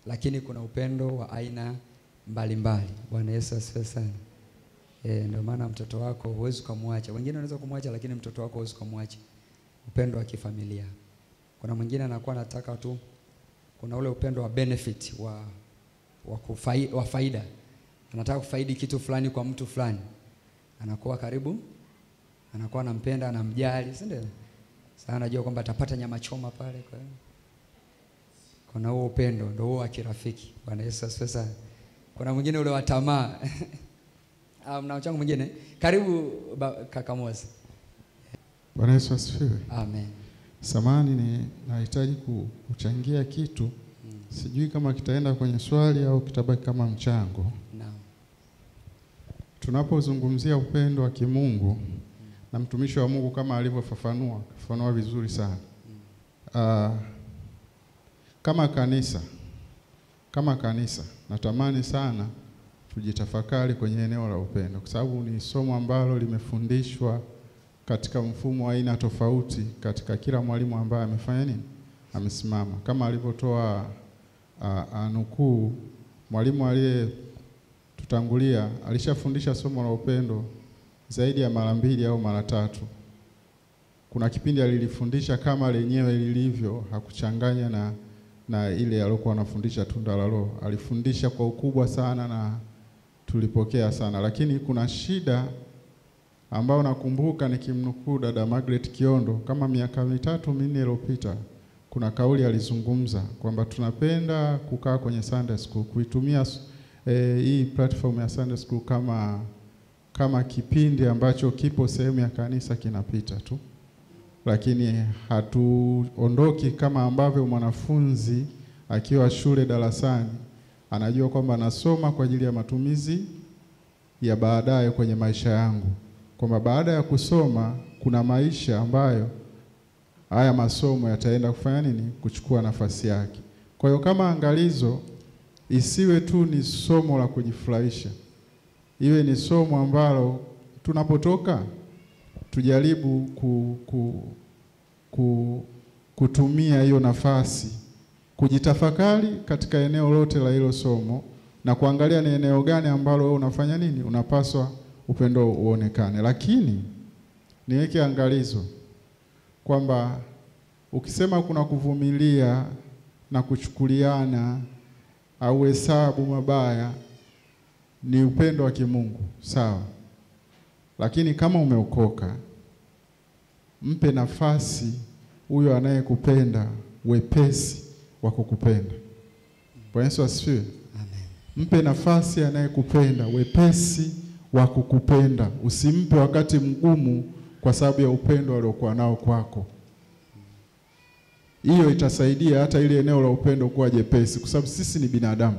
Lakini kuna upendo wa aina mbalimbali. Bwana Yesu asifiwe sana. Ndio maana mtoto wako huwezi kumwacha. Wengine wanaweza kumwacha, lakini mtoto wako huwezi kumwacha. Upendo wa kifamilia. Kuna mwingine anakuwa anataka tu, kuna ule upendo wa benefit wa faida. Anataka kufaidi kitu fulani kwa mtu fulani. Anakuwa karibu, anakuwa anampenda, anamjali, si ndio? Sasa anajua kwamba atapata nyama choma pale kwa hiyo. Kuna huo upendo, ndio huo wa kirafiki. Bwana Yesu asifiwe sana. Kuna mwingine ule wa tamaa. Mna mchango mwingine? Karibu kaka Moza. Bwana Yesu asifiwe. Amen. Samahani, nahitaji kuchangia kitu. Sijui kama kitaenda kwenye swali au kitabaki kama mchango. Naam. Tunapozungumzia upendo wa kimungu na mtumishi wa Mungu kama alivyofafanua vizuri sana. Kama kanisa natamani sana tujitafakari kwenye eneo la upendo, kwa sababu ni somo ambalo limefundishwa katika mfumo wa aina tofauti katika kila mwalimu ambaye amefanya nini? Amesimama. Kama alivyotoa nukuu, mwalimu aliyetutangulia alishafundisha somo la upendo zaidi ya mara 2 au mara 3. Kuna kipindi alilifundisha kama lenyewe lilivyo, hakuchanganya na ile aliyokuwa anafundisha tunda la Roho. Alifundisha kwa ukubwa sana na tulipokea sana. Lakini kuna shida ambao nakumbuka nikimnukuu dada Margaret Kiondo kama miaka 3-4 iliyopita, kuna kauli alizungumza kwamba tunapenda kukaa kwenye Sunday school kuitumia hii platform ya Sunday School kama kipindi ambacho kipo sehemu ya kanisa kinapita tu, lakini hatuondoki kama ambavyo mwanafunzi akiwa shule darasani anajua kwamba anasoma kwa ajili ya matumizi ya baadaye kwenye maisha yangu, kwamba baada ya kusoma kuna maisha ambayo haya masomo yataenda kufanya nini, kuchukua nafasi yake. Kwa hiyo kama angalizo, isiwe tu ni somo la kujifurahisha, iwe ni somo ambalo tunapotoka tujaribu kutumia hiyo nafasi kujitafakari katika eneo lote la hilo somo na kuangalia ni eneo gani ambalo wewe unafanya nini, unapaswa upendo uonekane. Lakini niweke angalizo kwamba ukisema kuna kuvumilia na kuchukuliana au hesabu mabaya ni upendo wa kimungu, sawa. Lakini kama umeokoka, mpe nafasi huyo anayekupenda wepesi wa kukupenda. Bwana Yesu asifiwe. Amen. Mpe nafasi anayekupenda wepesi wa kukupenda. Usimpe wakati mgumu kwa sababu ya upendo aliokuwa nao kwako. Hiyo itasaidia hata ile eneo la upendo kuwa jepesi, kwa sababu sisi ni binadamu.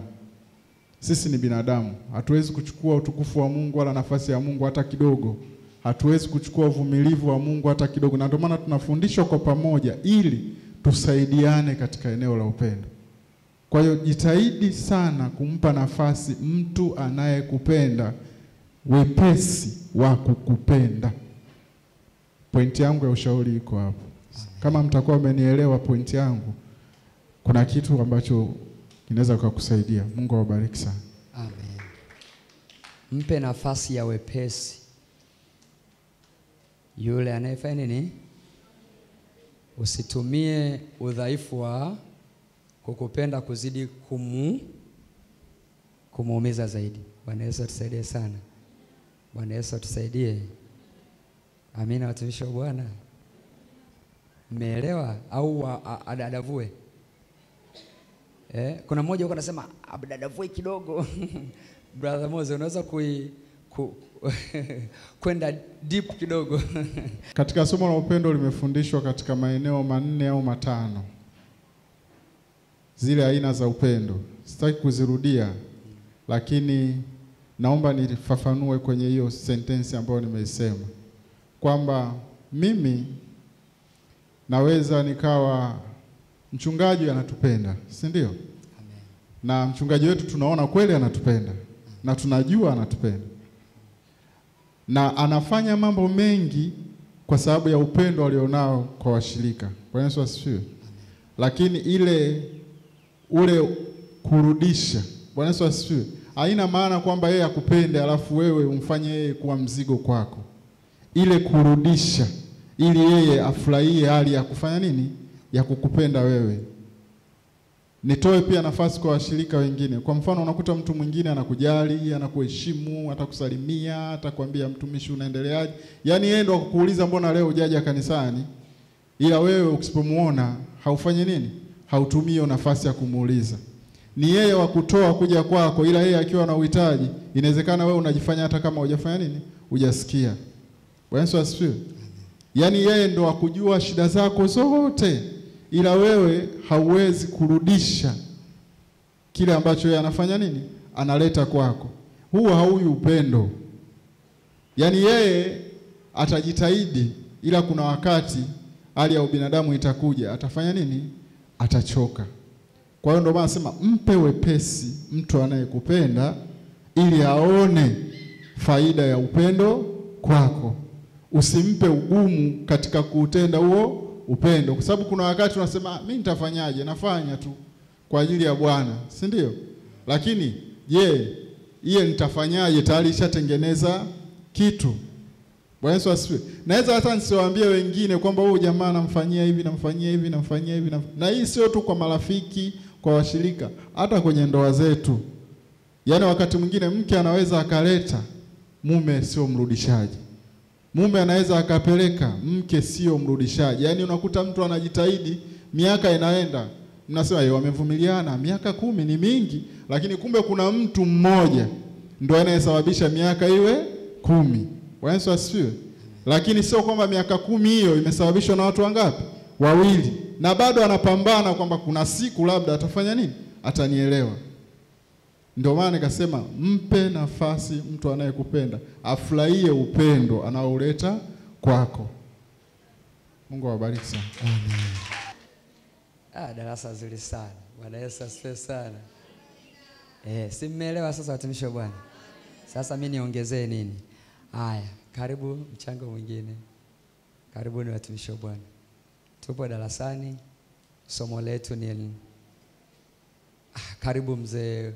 Sisi ni binadamu. Hatuwezi kuchukua utukufu wa Mungu wala nafasi ya Mungu hata kidogo. Hatuwezi kuchukua uvumilivu wa Mungu hata kidogo. Na ndio maana tunafundishwa kwa pamoja ili tusaidiane katika eneo la upendo. Kwa hiyo jitahidi sana kumpa nafasi mtu anayekupenda wepesi wa kukupenda. Pointi yangu ya ushauri iko hapo. Kama mtakuwa mmenielewa pointi yangu, kuna kitu ambacho kinaweza kukusaidia. Mungu awabariki sana. Amen. Mpe nafasi ya wepesi yule anayefanya nini. Usitumie udhaifu wa kukupenda kuzidi kumuumiza zaidi. Bwana Yesu atusaidie sana. Bwana Yesu atusaidie. Amina watumishi wa Bwana. Mmeelewa au adadavue? Kuna mmoja huko anasema abadadavue kidogo. Brother Mose, unaweza kwenda deep kidogo. Katika somo la upendo limefundishwa katika maeneo 4 au 5. Zile aina za upendo. Sitaki kuzirudia, lakini naomba nifafanue kwenye hiyo sentensi ambayo nimeisema. Kwamba mimi naweza nikawa mchungaji anatupenda, si ndio? Amen. Na mchungaji wetu tunaona kweli anatupenda. Na tunajua anatupenda. Na anafanya mambo mengi kwa sababu ya upendo alionao kwa washirika. Bwana Yesu asifiwe. Lakini ule kurudisha, Bwana Yesu asifiwe, haina maana kwamba yeye akupende alafu wewe umfanye yeye kuwa mzigo kwako. Ile kurudisha ili yeye afurahie hali ya kufanya nini, ya kukupenda wewe. Nitoe pia nafasi kwa washirika wengine. Kwa mfano unakuta mtu mwingine anakujali, anakuheshimu, atakusalimia, atakwambia mtumishi unaendeleaje. Yaani yeye ndo akukuuliza mbona leo hujaja kanisani, ila wewe usipomuona haufanye nini? Hautumii hiyo nafasi ya kumuuliza. Ni yeye wa kutoa kuja kwako, ila yeye akiwa na uhitaji, inawezekana wewe unajifanya hata kama hujafanya nini? Hujasikia. Bwana Yesu asifiwe. Yaani yeye ndo akujua shida zako zote, ila wewe hauwezi kurudisha kile ambacho yeye anafanya nini? Analeta kwako. Huo hauyu upendo. Yaani yeye atajitahidi, ila kuna wakati hali ya ubinadamu itakuja, atafanya nini? Atachoka. Kwa hiyo ndio maana nasema mpe wepesi mtu anayekupenda ili aone faida ya upendo kwako. Usimpe ugumu katika kuutenda huo upendo, kwa sababu kuna wakati unasema mimi nitafanyaje, nafanya tu kwa ajili ya Bwana, si ndio? Lakini je, iye nitafanyaje tayari ishatengeneza kitu. Bwana Yesu asifiwe. Naweza hata nisiwaambie wengine kwamba huyu jamaa namfanyia hivi, namfanyia hivi, namfanyia hivi. Na hii sio tu kwa marafiki, kwa washirika, hata kwenye ndoa zetu. Yaani wakati mwingine mke anaweza akaleta, mume sio mrudishaji. Mume anaweza akapeleka, mke sio mrudishaji. Yaani unakuta mtu anajitahidi, miaka inaenda, mnasema yeye wamevumiliana, miaka 10 ni mingi, lakini kumbe kuna mtu mmoja ndio anayesababisha miaka iwe 10. Bwana Yesu asifiwe. Lakini sio kwamba miaka 10 hiyo imesababishwa na watu wangapi? Wawili. Na bado anapambana kwamba kuna siku labda atafanya nini? Atanielewa. Ndio maana nikasema mpe nafasi mtu anayekupenda, afurahie upendo anaouleta kwako. Mungu awabariki sana. Amen. Darasa zuri sana. Bwana Yesu asifiwe sana. Si mmeelewa sasa watumishi wa Bwana? Sasa mimi niongezee nini? Haya, karibu mchango mwingine. Karibuni watumishi wa Bwana. Tupo darasani. Somo letu ni karibu mzee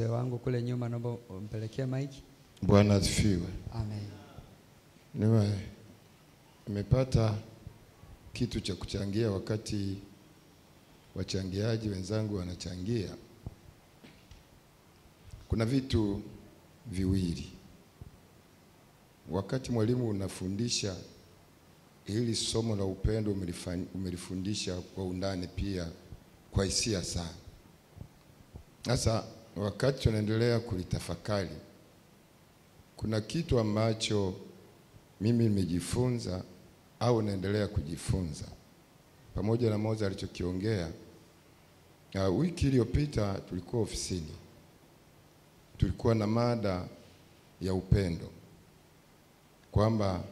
wangu kule nyuma, naomba umpelekee maiki. Bwana asifiwe. Amen. Nimepata kitu cha kuchangia wakati wachangiaji wenzangu wanachangia. Kuna vitu viwili. Wakati mwalimu unafundisha hili somo la upendo, umelifundisha kwa undani pia kwa hisia sana. Sasa wakati tunaendelea kulitafakari, kuna kitu ambacho mimi nimejifunza au naendelea kujifunza pamoja na Moza alichokiongea. Wiki iliyopita tulikuwa ofisini, tulikuwa na mada ya upendo, kwamba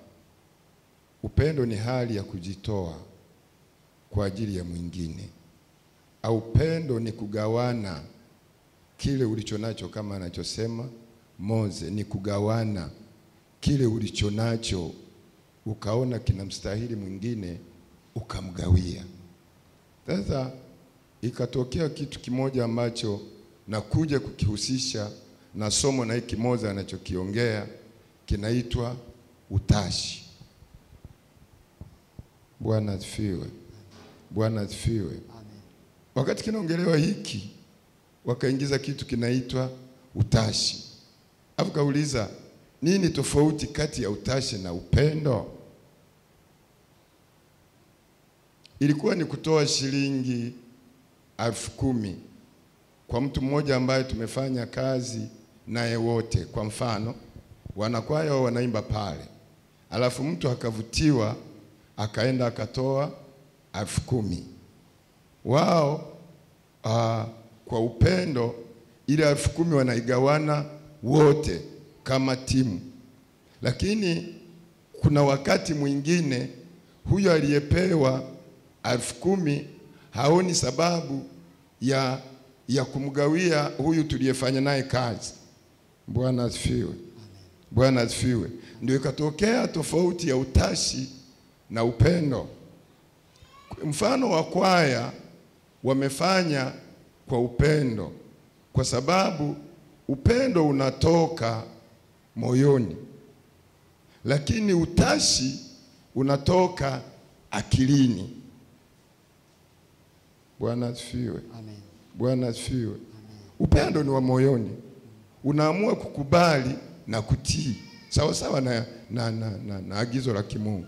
upendo ni hali ya kujitoa kwa ajili ya mwingine, au upendo ni kugawana kile ulichonacho, kama anachosema Moze, ni kugawana kile ulichonacho, ukaona kinamstahili mwingine ukamgawia. Sasa ikatokea kitu kimoja ambacho nakuja kukihusisha na somo na hiki Moza anachokiongea, kinaitwa utashi. Bwana asifiwe. Bwana asifiwe. Wakati kinaongelewa hiki, wakaingiza kitu kinaitwa utashi. Alafu kauliza, nini tofauti kati ya utashi na upendo? Ilikuwa ni kutoa shilingi 10,000 kwa mtu mmoja ambaye tumefanya kazi naye wote. Kwa mfano, wanakwaya wanaimba pale, alafu mtu akavutiwa akaenda akatoa 10,000. Wao kwa upendo ile 10,000 wanaigawana wote kama timu. Lakini kuna wakati mwingine huyo aliyepewa 10,000 haoni sababu ya kumgawia huyu tuliyefanya naye kazi. Bwana asifiwe. Bwana asifiwe. Ndio ikatokea tofauti ya utashi na upendo. Mfano wa kwaya wamefanya kwa upendo, kwa sababu upendo unatoka moyoni, lakini utashi unatoka akilini. Bwana asifiwe. Amen. Bwana asifiwe. Upendo ni wa moyoni, unaamua kukubali na kutii sawa sawa na agizo la kimungu.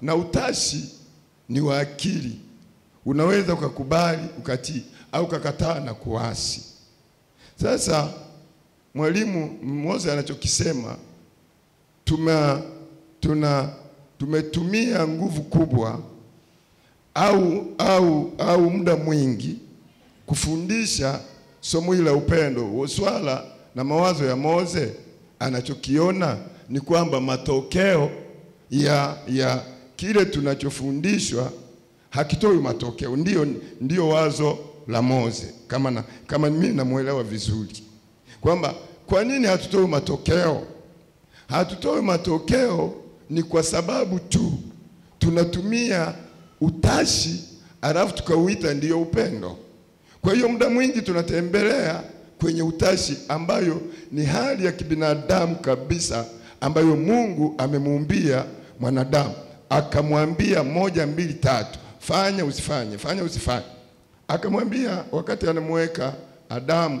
Na utashi ni wa akili, unaweza ukakubali ukatii au ukakataa na kuasi. Sasa mwalimu Moza anachokisema, tumetumia nguvu kubwa au muda mwingi kufundisha somo hili la upendo. Swala na mawazo ya Moze anachokiona ni kwamba matokeo ya kile tunachofundishwa hakitoi matokeo. Ndio wazo la Moze, kama mimi namuelewa vizuri, kwamba kwa nini hatutoi matokeo? Hatutoi matokeo ni kwa sababu tu tunatumia utashi alafu tukauita ndio upendo. Kwa hiyo muda mwingi tunatembelea kwenye utashi, ambayo ni hali ya kibinadamu kabisa, ambayo Mungu amemuumbia mwanadamu, akamwambia 1, 2, 3, fanya usifanye, fanya usifanye. Akamwambia wakati anamweka Adamu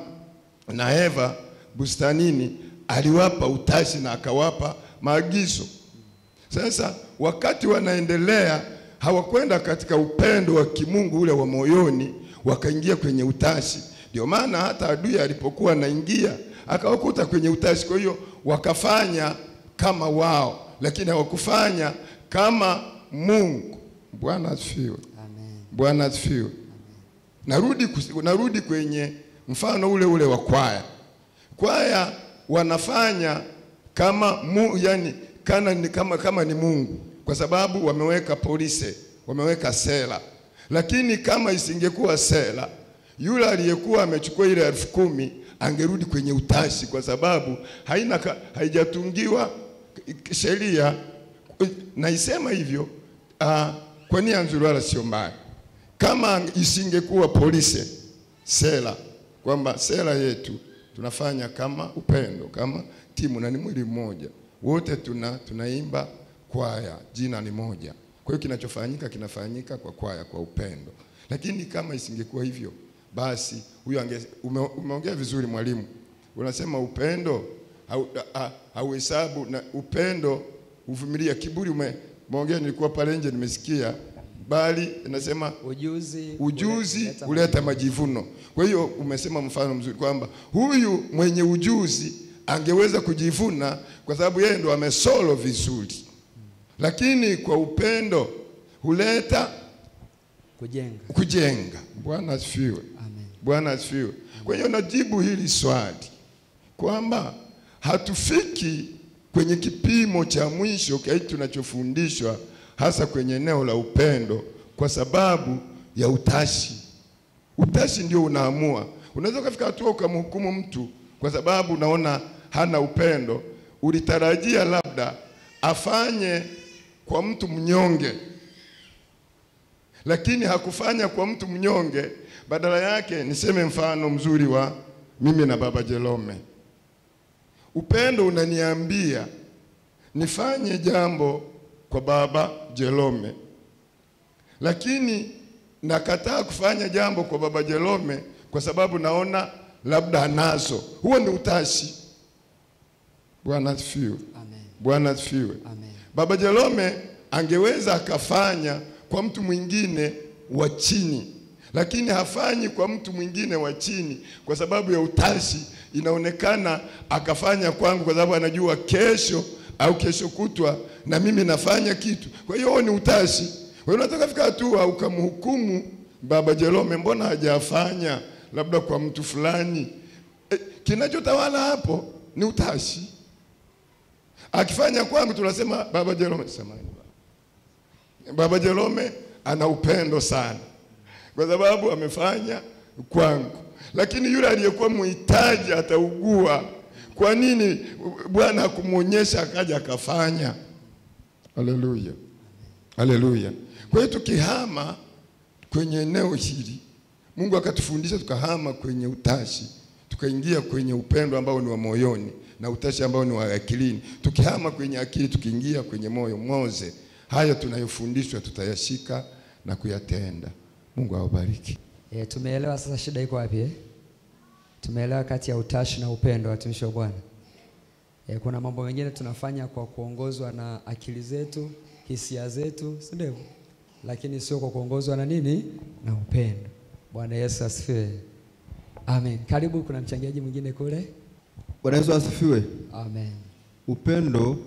na Eva bustanini, aliwapa utashi na akawapa maagizo. Sasa wakati wanaendelea, hawakwenda katika upendo wa kimungu ule wa moyoni, wakaingia kwenye utashi. Ndio maana hata adui alipokuwa anaingia akawakuta kwenye utashi. Kwa hiyo wakafanya kama wao, lakini hawakufanya kama Mungu. Bwana asifiwe. Amen. Bwana asifiwe. Narudi kwenye mfano ule wa kwaya. Kwaya wanafanya kama yani kama ni Mungu, kwa sababu wameweka polisi, wameweka sela. Lakini kama isingekuwa sela, yule aliyekuwa amechukua ile 10,000 angerudi kwenye utashi, kwa sababu haijatungiwa sheria. Naisema hivyo kwa nia nzuri wala sio mbaya. Kama isingekuwa polisi sela, kwamba sela yetu tunafanya kama upendo, kama timu na ni mwili mmoja, wote tunaimba kwaya, jina ni moja. Kwa hiyo kinachofanyika kinafanyika kwa kwaya, kwa upendo. Lakini kama isingekuwa hivyo, basi huyo umeongea vizuri mwalimu. Unasema upendo hauhesabu, na upendo uvumilia. Kiburi umeongea, nilikuwa pale nje nimesikia, bali nasema ujuzi huleta majivuno. Kwa hiyo umesema mfano mzuri kwamba huyu mwenye ujuzi angeweza kujivuna kwa sababu yeye ndo amesolo vizuri. Lakini kwa upendo huleta kujenga. Bwana asifiwe. Amen. Bwana asifiwe. Kwa hiyo najibu hili swali kwamba hatufiki kwenye kipimo cha mwisho kile tunachofundishwa, hasa kwenye eneo la upendo, kwa sababu ya utashi. Utashi ndio unaamua. Unaweza kufika hatua ukamhukumu mtu kwa sababu unaona hana upendo. Ulitarajia labda afanye kwa mtu mnyonge, lakini hakufanya kwa mtu mnyonge. Badala yake, niseme mfano mzuri wa mimi na Baba Jerome. Upendo unaniambia nifanye jambo kwa Baba Jerome, lakini nakataa kufanya jambo kwa Baba Jerome kwa sababu naona labda anazo. Huo ni utashi. Bwana asifiwe. Amen. Bwana asifiwe. Amen. Baba Jerome angeweza akafanya kwa mtu mwingine wa chini, lakini hafanyi kwa mtu mwingine wa chini kwa sababu ya utashi. Inaonekana akafanya kwangu kwa sababu anajua kesho au kesho kutwa na mimi nafanya kitu. Kwa hiyo ni utashi. Wewe unataka fika hatua ukamhukumu Baba Jerome, mbona hajafanya labda kwa mtu fulani? Kinachotawala hapo ni utashi. Akifanya kwangu tunasema Baba Jerome, samahani Baba Jerome ana upendo sana kwa sababu amefanya kwangu. Lakini yule aliyekuwa mhitaji ataugua. Kwa nini Bwana hakumuonyesha akaja akafanya? Haleluya. Haleluya. Kwa hiyo tukihama kwenye eneo hili, Mungu akatufundisha tukahama kwenye utashi, tukaingia kwenye upendo ambao ni wa moyoni na utashi ambao ni wa akilini. Tukihama kwenye akili tukiingia kwenye moyo moze, haya tunayofundishwa tutayashika na kuyatenda. Mungu awabariki. Tumeelewa sasa shida iko wapi Tumeelewa kati ya utashi na upendo, watumishi wa Bwana. Kuna mambo mengine tunafanya kwa kuongozwa na akili zetu, hisia zetu, si ndivyo? Lakini sio kwa kuongozwa na nini? Na upendo. Bwana Yesu asifiwe. Amen. Karibu, kuna mchangiaji mwingine kule. Bwana Yesu asifiwe. Amen. Upendo,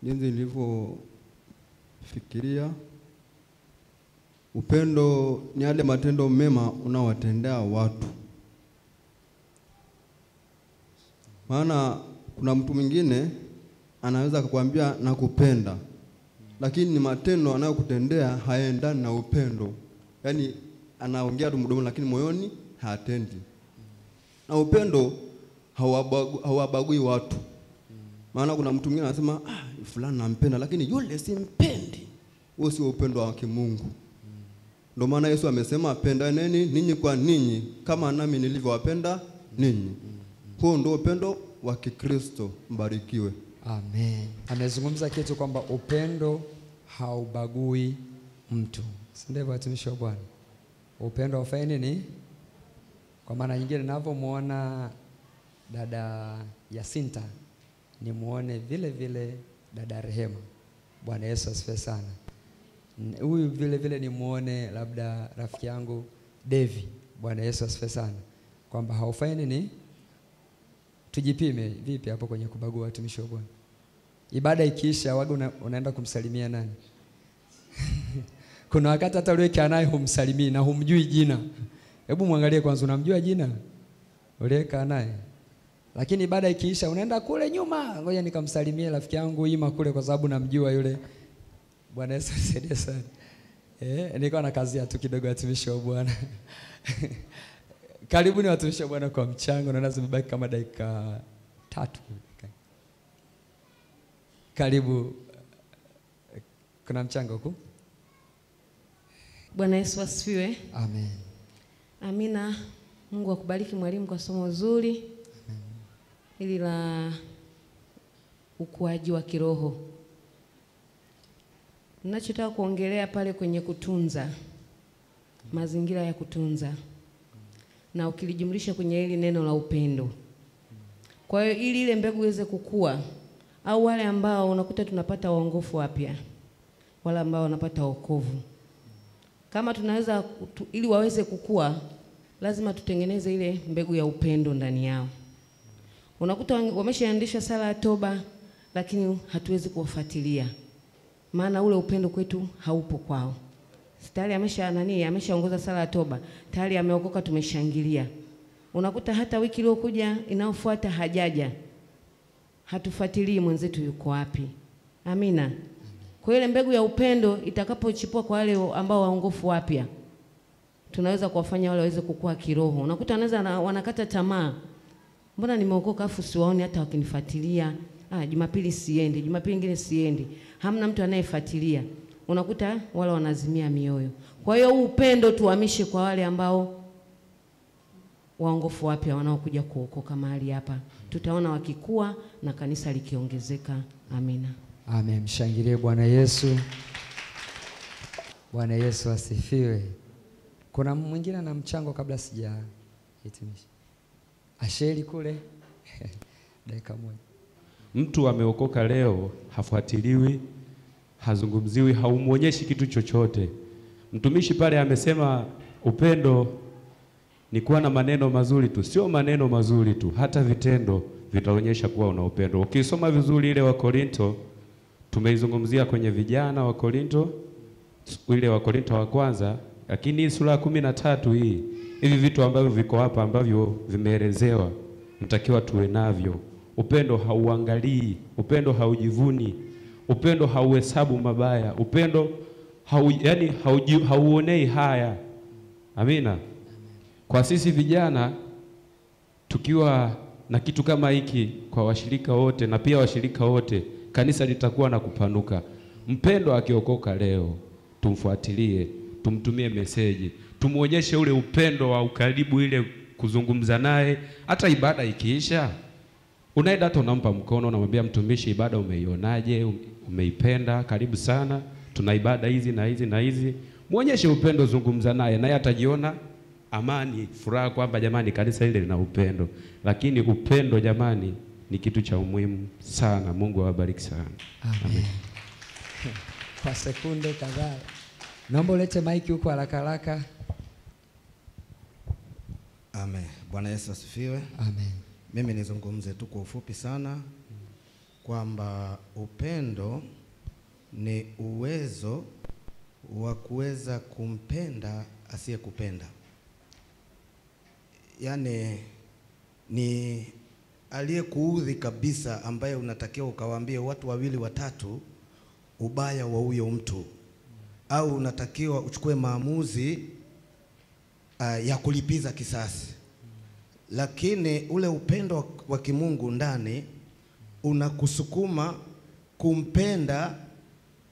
jinsi nilivyofikiria, upendo ni yale matendo mema unaowatendea watu. Maana kuna mtu mwingine anaweza kukwambia nakupenda, lakini ni matendo anayokutendea hayaendani na upendo. Yaani anaongea tu mdomoni lakini moyoni hatendi. Na upendo hauwabagui watu. Maana kuna mtu mwingine anasema fulani nampenda lakini yule simpendi. Huo sio upendo wa kimungu. Ndio maana Yesu amesema pendaneni ninyi kwa ninyi kama nami nilivyowapenda ninyi. Huo ndio upendo wa Kikristo. Mbarikiwe. Amen. Amezungumza kitu kwamba upendo haubagui mtu. Si ndivyo watumishi wa Bwana? Upendo haufai nini? Kwa maana nyingine ninavyomuona dada Yasinta nimuone vile vile dada Rehema. Bwana Yesu asifiwe sana. Huyu vile vile nimuone labda rafiki yangu Devi. Bwana Yesu asifiwe sana. Kwamba haufai nini? Tujipime vipi hapo kwenye kubagua watumishi wa Bwana. Ibada ikiisha waga unaenda kumsalimia nani? Kuna wakati hata yule naye humsalimii na humjui jina. Hebu muangalie kwanza, unamjua jina? Yule naye. Lakini ibada ikiisha unaenda kule nyuma, ngoja nikamsalimie rafiki yangu Ima kule kwa sababu namjua yule. Bwana Yesu asifiwe sana. Nilikuwa na kazi tu kidogo watumishi wa Bwana. Karibuni watumishi wa Bwana kwa mchango, na lazima baki kama dakika 3. Karibu. Kuna mchango huko? Bwana Yesu asifiwe. Amen. Amina. Mungu akubariki mwalimu kwa somo zuri. Hili la ukuaji wa kiroho. Ninachotaka kuongelea pale kwenye kutunza, mazingira ya kutunza, na ukilijumlisha kwenye hili neno la upendo. Kwa hiyo ili ile mbegu iweze kukua, au wale ambao unakuta tunapata waongofu wapya, wale ambao wanapata wokovu, kama tunaweza ili waweze kukua, lazima tutengeneze ile mbegu ya upendo ndani yao. Unakuta wameshaandisha sala ya toba, lakini hatuwezi kuwafuatilia, maana ule upendo kwetu haupo kwao. Tayari ameshaongoza sala ya toba, tayari ameokoka, tumeshangilia. Unakuta hata wiki iliyokuja inayofuata hajaja, hatufuatilii mwenzetu yuko wapi. Amina. Kwa ile mbegu ya upendo itakapochipua kwa wale ambao waongofu wapya, tunaweza kuwafanya wale waweze kukua kiroho. Unakuta wanakata tamaa. Mbona nimeokoka afu siwaoni hata wakinifuatilia? Jumapili siendi, Jumapili nyingine siendi. Hamna mtu anayefuatilia. Unakuta wale wanazimia mioyo. Kwa hiyo upendo tuhamishe kwa wale ambao waongofu wapya wanaokuja kuokoka mahali hapa. Tutaona wakikua na kanisa likiongezeka. Amina. Amen. Mshangilie Bwana Yesu. Bwana Yesu asifiwe. Kuna mwingine na mchango kabla sija hitimisha? Asheli kule. Dakika moja. Mtu ameokoka leo hafuatiliwi, hazungumziwi, haumuonyeshi kitu chochote. Mtumishi pale amesema upendo ni kuwa na maneno mazuri tu. Sio maneno mazuri tu, hata vitendo vitaonyesha kuwa una upendo. Ukisoma vizuri ile wa Korinto, tumeizungumzia kwenye vijana wa Korinto, ile wa Korinto wa kwanza, lakini hii sura ya 13 hii, hivi vitu ambavyo viko hapa ambavyo vimeelezewa, mtakiwa tuwe navyo. Upendo hauangalii, upendo haujivuni, upendo hauhesabu mabaya, upendo hauonei haya. Amina. Kwa sisi vijana tukiwa na kitu kama hiki kwa washirika wote na pia washirika wote, kanisa litakuwa na kupanuka. Mpendo akiokoka leo, tumfuatilie, tumtumie meseji, tumuonyeshe ule upendo wa ukaribu, ile kuzungumza naye. Hata ibada ikiisha, unaenda hata unampa mkono, unamwambia mtumishi, ibada umeionaje? Umeipenda? Karibu sana. Tuna ibada hizi na hizi na hizi. Muonyeshe upendo, zungumza naye, naye atajiona amani, furaha kwamba jamani kanisa hili lina upendo. Lakini upendo jamani ni kitu cha umuhimu sana. Mungu awabariki sana. Amen. Kwa sekunde kadhaa. Naomba ulete maiki huko haraka haraka. Amen. Bwana Yesu asifiwe. Amen. Mimi nizungumze tu kwa ufupi sana kwamba upendo ni uwezo wa kuweza kumpenda asiyekupenda. Yaani ni aliyekuudhi kabisa, ambaye unatakiwa ukawaambie watu wawili watatu ubaya wa huyo mtu, au unatakiwa uchukue maamuzi ya kulipiza kisasi. Lakini ule upendo wa kimungu ndani unakusukuma kumpenda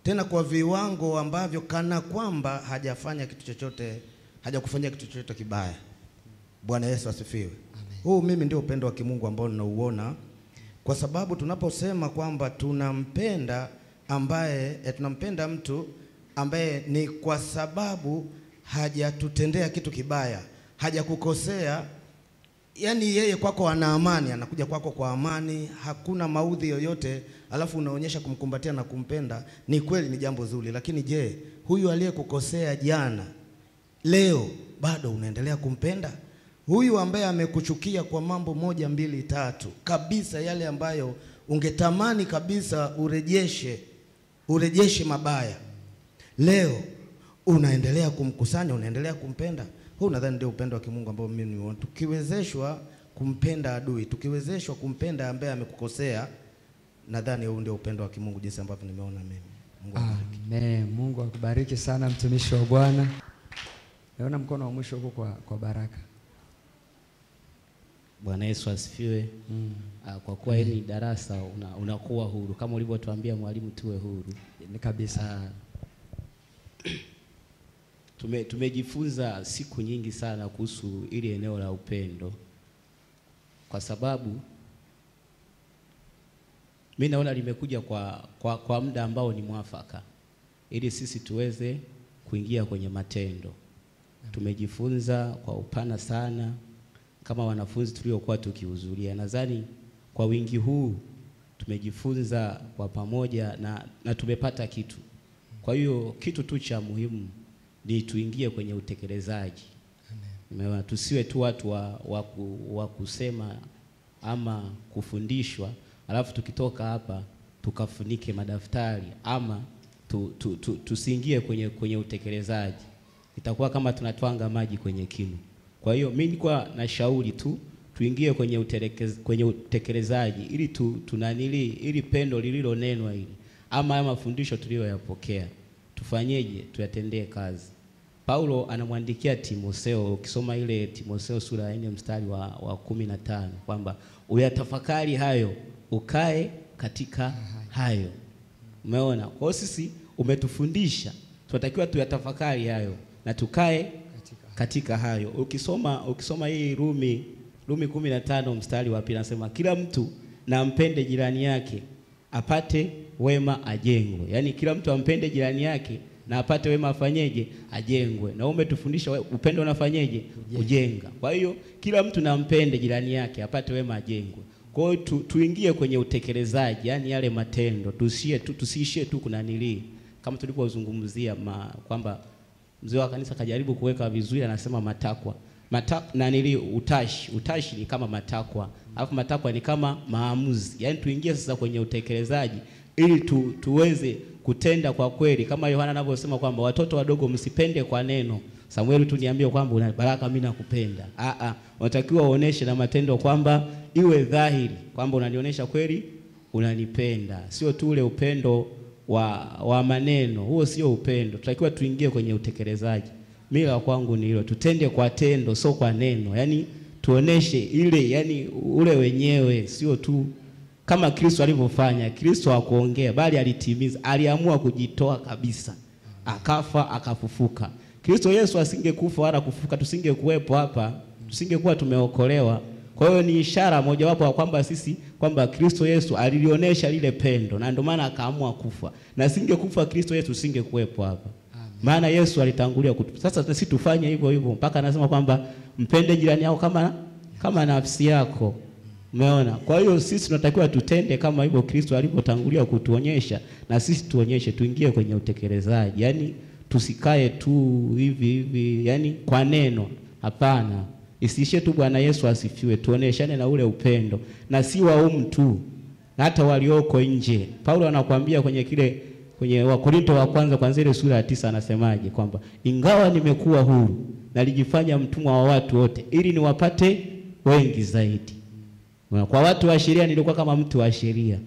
tena kwa viwango ambavyo kana kwamba hajafanya kitu chochote, hajakufanyia kitu chochote kibaya. Bwana Yesu asifiwe. Huu mimi ndio upendo wa kimungu ambao ninauona, kwa sababu tunaposema kwamba tunampenda tunampenda mtu ambaye ni kwa sababu hajatutendea kitu kibaya, hajakukosea, yani yeye kwako ana amani, anakuja kwako kwa amani, hakuna maudhi yoyote, alafu unaonyesha kumkumbatia na kumpenda, ni kweli ni jambo zuri. Lakini je, huyu aliyekukosea jana, leo bado unaendelea kumpenda? Huyu ambaye amekuchukia kwa mambo 1, 2, 3 kabisa, yale ambayo ungetamani kabisa urejeshe mabaya, leo unaendelea kumkusanya, unaendelea kumpenda? Huu nadhani ndio upendo wa kimungu ambao mimi niona. Tukiwezeshwa kumpenda adui, tukiwezeshwa kumpenda ambaye amekukosea, nadhani huu ndio upendo wa kimungu jinsi ambavyo nimeona mimi. Mungu akubariki. Amen. Mungu akubariki sana mtumishi wa Bwana. Naona mkono wa mwisho huko kwa Baraka. Bwana Yesu asifiwe. Kwa kuwa hili ni darasa, unakuwa huru kama ulivyotuambia mwalimu, tuwe huru. Ni kabisa. Tumejifunza siku nyingi sana kuhusu ili eneo la upendo, kwa sababu mimi naona limekuja kwa muda ambao ni mwafaka ili sisi tuweze kuingia kwenye matendo. Tumejifunza kwa upana sana kama wanafunzi tuliokuwa tukihudhuria. Nadhani kwa wingi huu tumejifunza kwa pamoja na tumepata kitu. Kwa hiyo kitu tu cha muhimu ni tuingie kwenye utekelezaji. Amen. Tusiwe tu watu wa kusema ama kufundishwa alafu tukitoka hapa tukafunike madaftari, ama tusiingie kwenye utekelezaji. Itakuwa kama tunatwanga maji kwenye kinu. Kwa hiyo mimi nilikuwa na shauri tu tuingie kwenye utekelezaji ili tunanili ili pendo lililonenwa hili ama mafundisho tuliyoyapokea tufanyeje, tuyatendee kazi. Paulo anamwandikia Timotheo, ukisoma ile Timotheo sura ya 4 mstari wa 15 kwamba uyatafakari hayo, ukae katika hayo. Umeona? Kwa sisi umetufundisha tunatakiwa tuyatafakari hayo na tukae katika hayo. Ukisoma hii Rumi 15 mstari wa 2 anasema kila mtu na ampende jirani yake apate wema ajengwe. Yaani kila mtu ampende jirani yake na apate wema afanyeje? Ajengwe. Na umetufundisha upendo unafanyeje? Kujenga. Kwa hiyo kila mtu na ampende jirani yake apate wema ajengwe. Kwa hiyo tuingie kwenye utekelezaji, yani yale matendo. Tusiishie tu kunanili. Kama tulipozungumzia kwamba mzee wa kanisa kajaribu kuweka vizuri, anasema matakwa. Utashi ni kama matakwa. Alafu matakwa ni kama maamuzi. Yaani tuingie sasa kwenye utekelezaji ili tuweze kutenda kwa kweli, kama Yohana anavyosema kwamba watoto wadogo msipende kwa neno. Samueli tuniambie kwamba una Baraka mimi nakupenda. Unatakiwa uoneshe na matendo kwamba iwe dhahiri kwamba unanionyesha kweli unanipenda. Sio tu ule upendo wa maneno. Huo sio upendo. Tunatakiwa tuingie kwenye utekelezaji. Mimi kwangu ni hilo. Tutende kwa tendo, sio kwa neno. Yaani tuoneshe ile, yani ule wenyewe, sio tu kama Kristo alivyofanya. Kristo hakuongea bali alitimiza. Aliamua kujitoa kabisa. Akafa akafufuka. Kristo Yesu asingekufa wala kufufuka, tusingekuwepo hapa, tusingekuwa tumeokolewa. Kwa hiyo ni ishara mojawapo wa kwamba sisi kwamba Kristo Yesu alilionyesha lile pendo na ndio maana akaamua kufa. Na singekufa Kristo Yesu singekuwepo hapa. Maana Yesu alitangulia kutu. Sasa sisi tufanye hivyo hivyo mpaka anasema kwamba mpende jirani yako kama nafsi yako. Umeona? Kwa hiyo sisi tunatakiwa tutende kama hivyo Kristo alipotangulia kutuonyesha, na sisi tuonyeshe, tuingie kwenye utekelezaji. Yaani tusikae tu hivi, yani kwa neno. Hapana. Isiishie tu Bwana Yesu asifiwe, tuoneshane na ule upendo. Na si wa tu, na hata walioko nje. Paulo anakuambia kwenye Wakorinto wa kwanza kuanzia ile sura ya 9 anasemaje kwamba ingawa nimekuwa huru nalijifanya mtumwa wa watu wote ili niwapate wengi zaidi. Kwa watu wa sheria nilikuwa kama mtu wa sheria.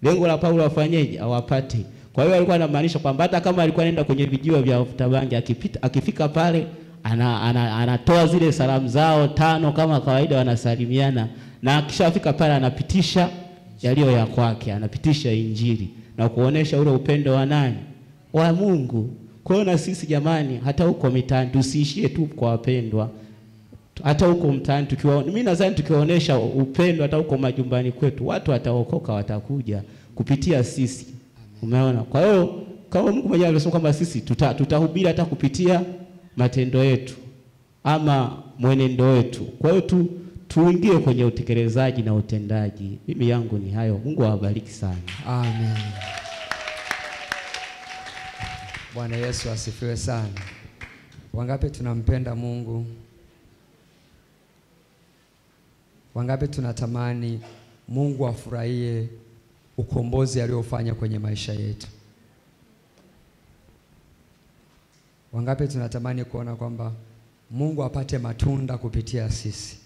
Lengo la Paulo afanyeje? Awapate. Kwa hiyo alikuwa anamaanisha kwamba hata kama alikuwa anaenda kwenye vijiwe vya utabangi, akifika pale anatoa zile salamu zao 5 kama kawaida wanasalimiana, na akishafika pale anapitisha yaliyo ya kwake, anapitisha injili na kuonesha ule upendo wa nani? Wa Mungu. Kwa hiyo na sisi jamani, hata huko mitaani tusiishie tu kwa wapendwa. Hata huko mtaani mimi nadhani tukiwaonesha upendo hata huko majumbani kwetu, watu wataokoka, watakuja kupitia sisi. Umeona? Kwa hiyo kama Mungu mwenyewe alisema kwamba sisi tutahubiri hata kupitia matendo yetu ama mwenendo wetu. Kwa hiyo tuingie kwenye utekelezaji na utendaji. Mimi yangu ni hayo. Mungu awabariki sana. Amen. Bwana Yesu asifiwe sana. Wangapi tunampenda Mungu? Wangapi tunatamani Mungu afurahie ukombozi aliofanya kwenye maisha yetu? Wangapi tunatamani kuona kwamba Mungu apate matunda kupitia sisi?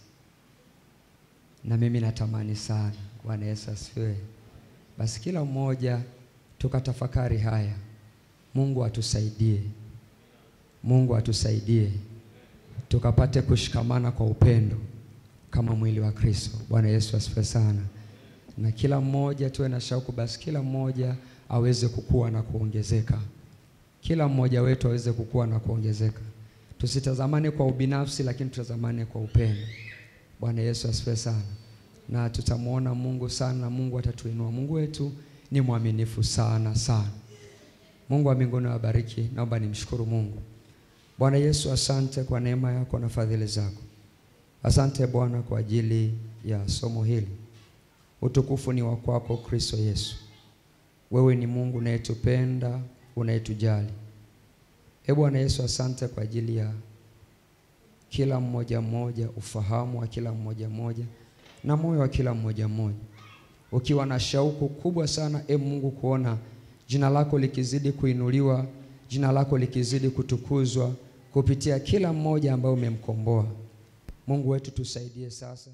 Na mimi natamani sana. Bwana Yesu asifiwe. Basi kila mmoja tukatafakari haya. Mungu atusaidie. Mungu atusaidie tukapate kushikamana kwa upendo kama mwili wa Kristo. Bwana Yesu asifiwe sana. Na kila mmoja tuwe na shauku, basi kila mmoja aweze kukua na kuongezeka. Kila mmoja wetu aweze kukua na kuongezeka. Tusitazamane kwa ubinafsi, lakini tutazamane kwa upendo. Bwana Yesu asifiwe sana. Na tutamuona Mungu sana, na Mungu atatuinua. Mungu wetu ni mwaminifu sana sana. Mungu wa mbinguni awabariki. Naomba nimshukuru Mungu. Bwana Yesu, asante kwa neema yako na fadhili zako. Asante Bwana kwa ajili ya somo hili. Utukufu ni wa kwako Kristo Yesu. Wewe ni Mungu unayetupenda, unayetujali. Bwana Yesu, asante kwa ajili ya kila mmoja mmoja, ufahamu wa kila mmoja mmoja na moyo wa kila mmoja mmoja. Ukiwa na shauku kubwa sana Mungu kuona jina lako likizidi kuinuliwa, jina lako likizidi kutukuzwa kupitia kila mmoja ambaye umemkomboa. Mungu wetu tusaidie sasa.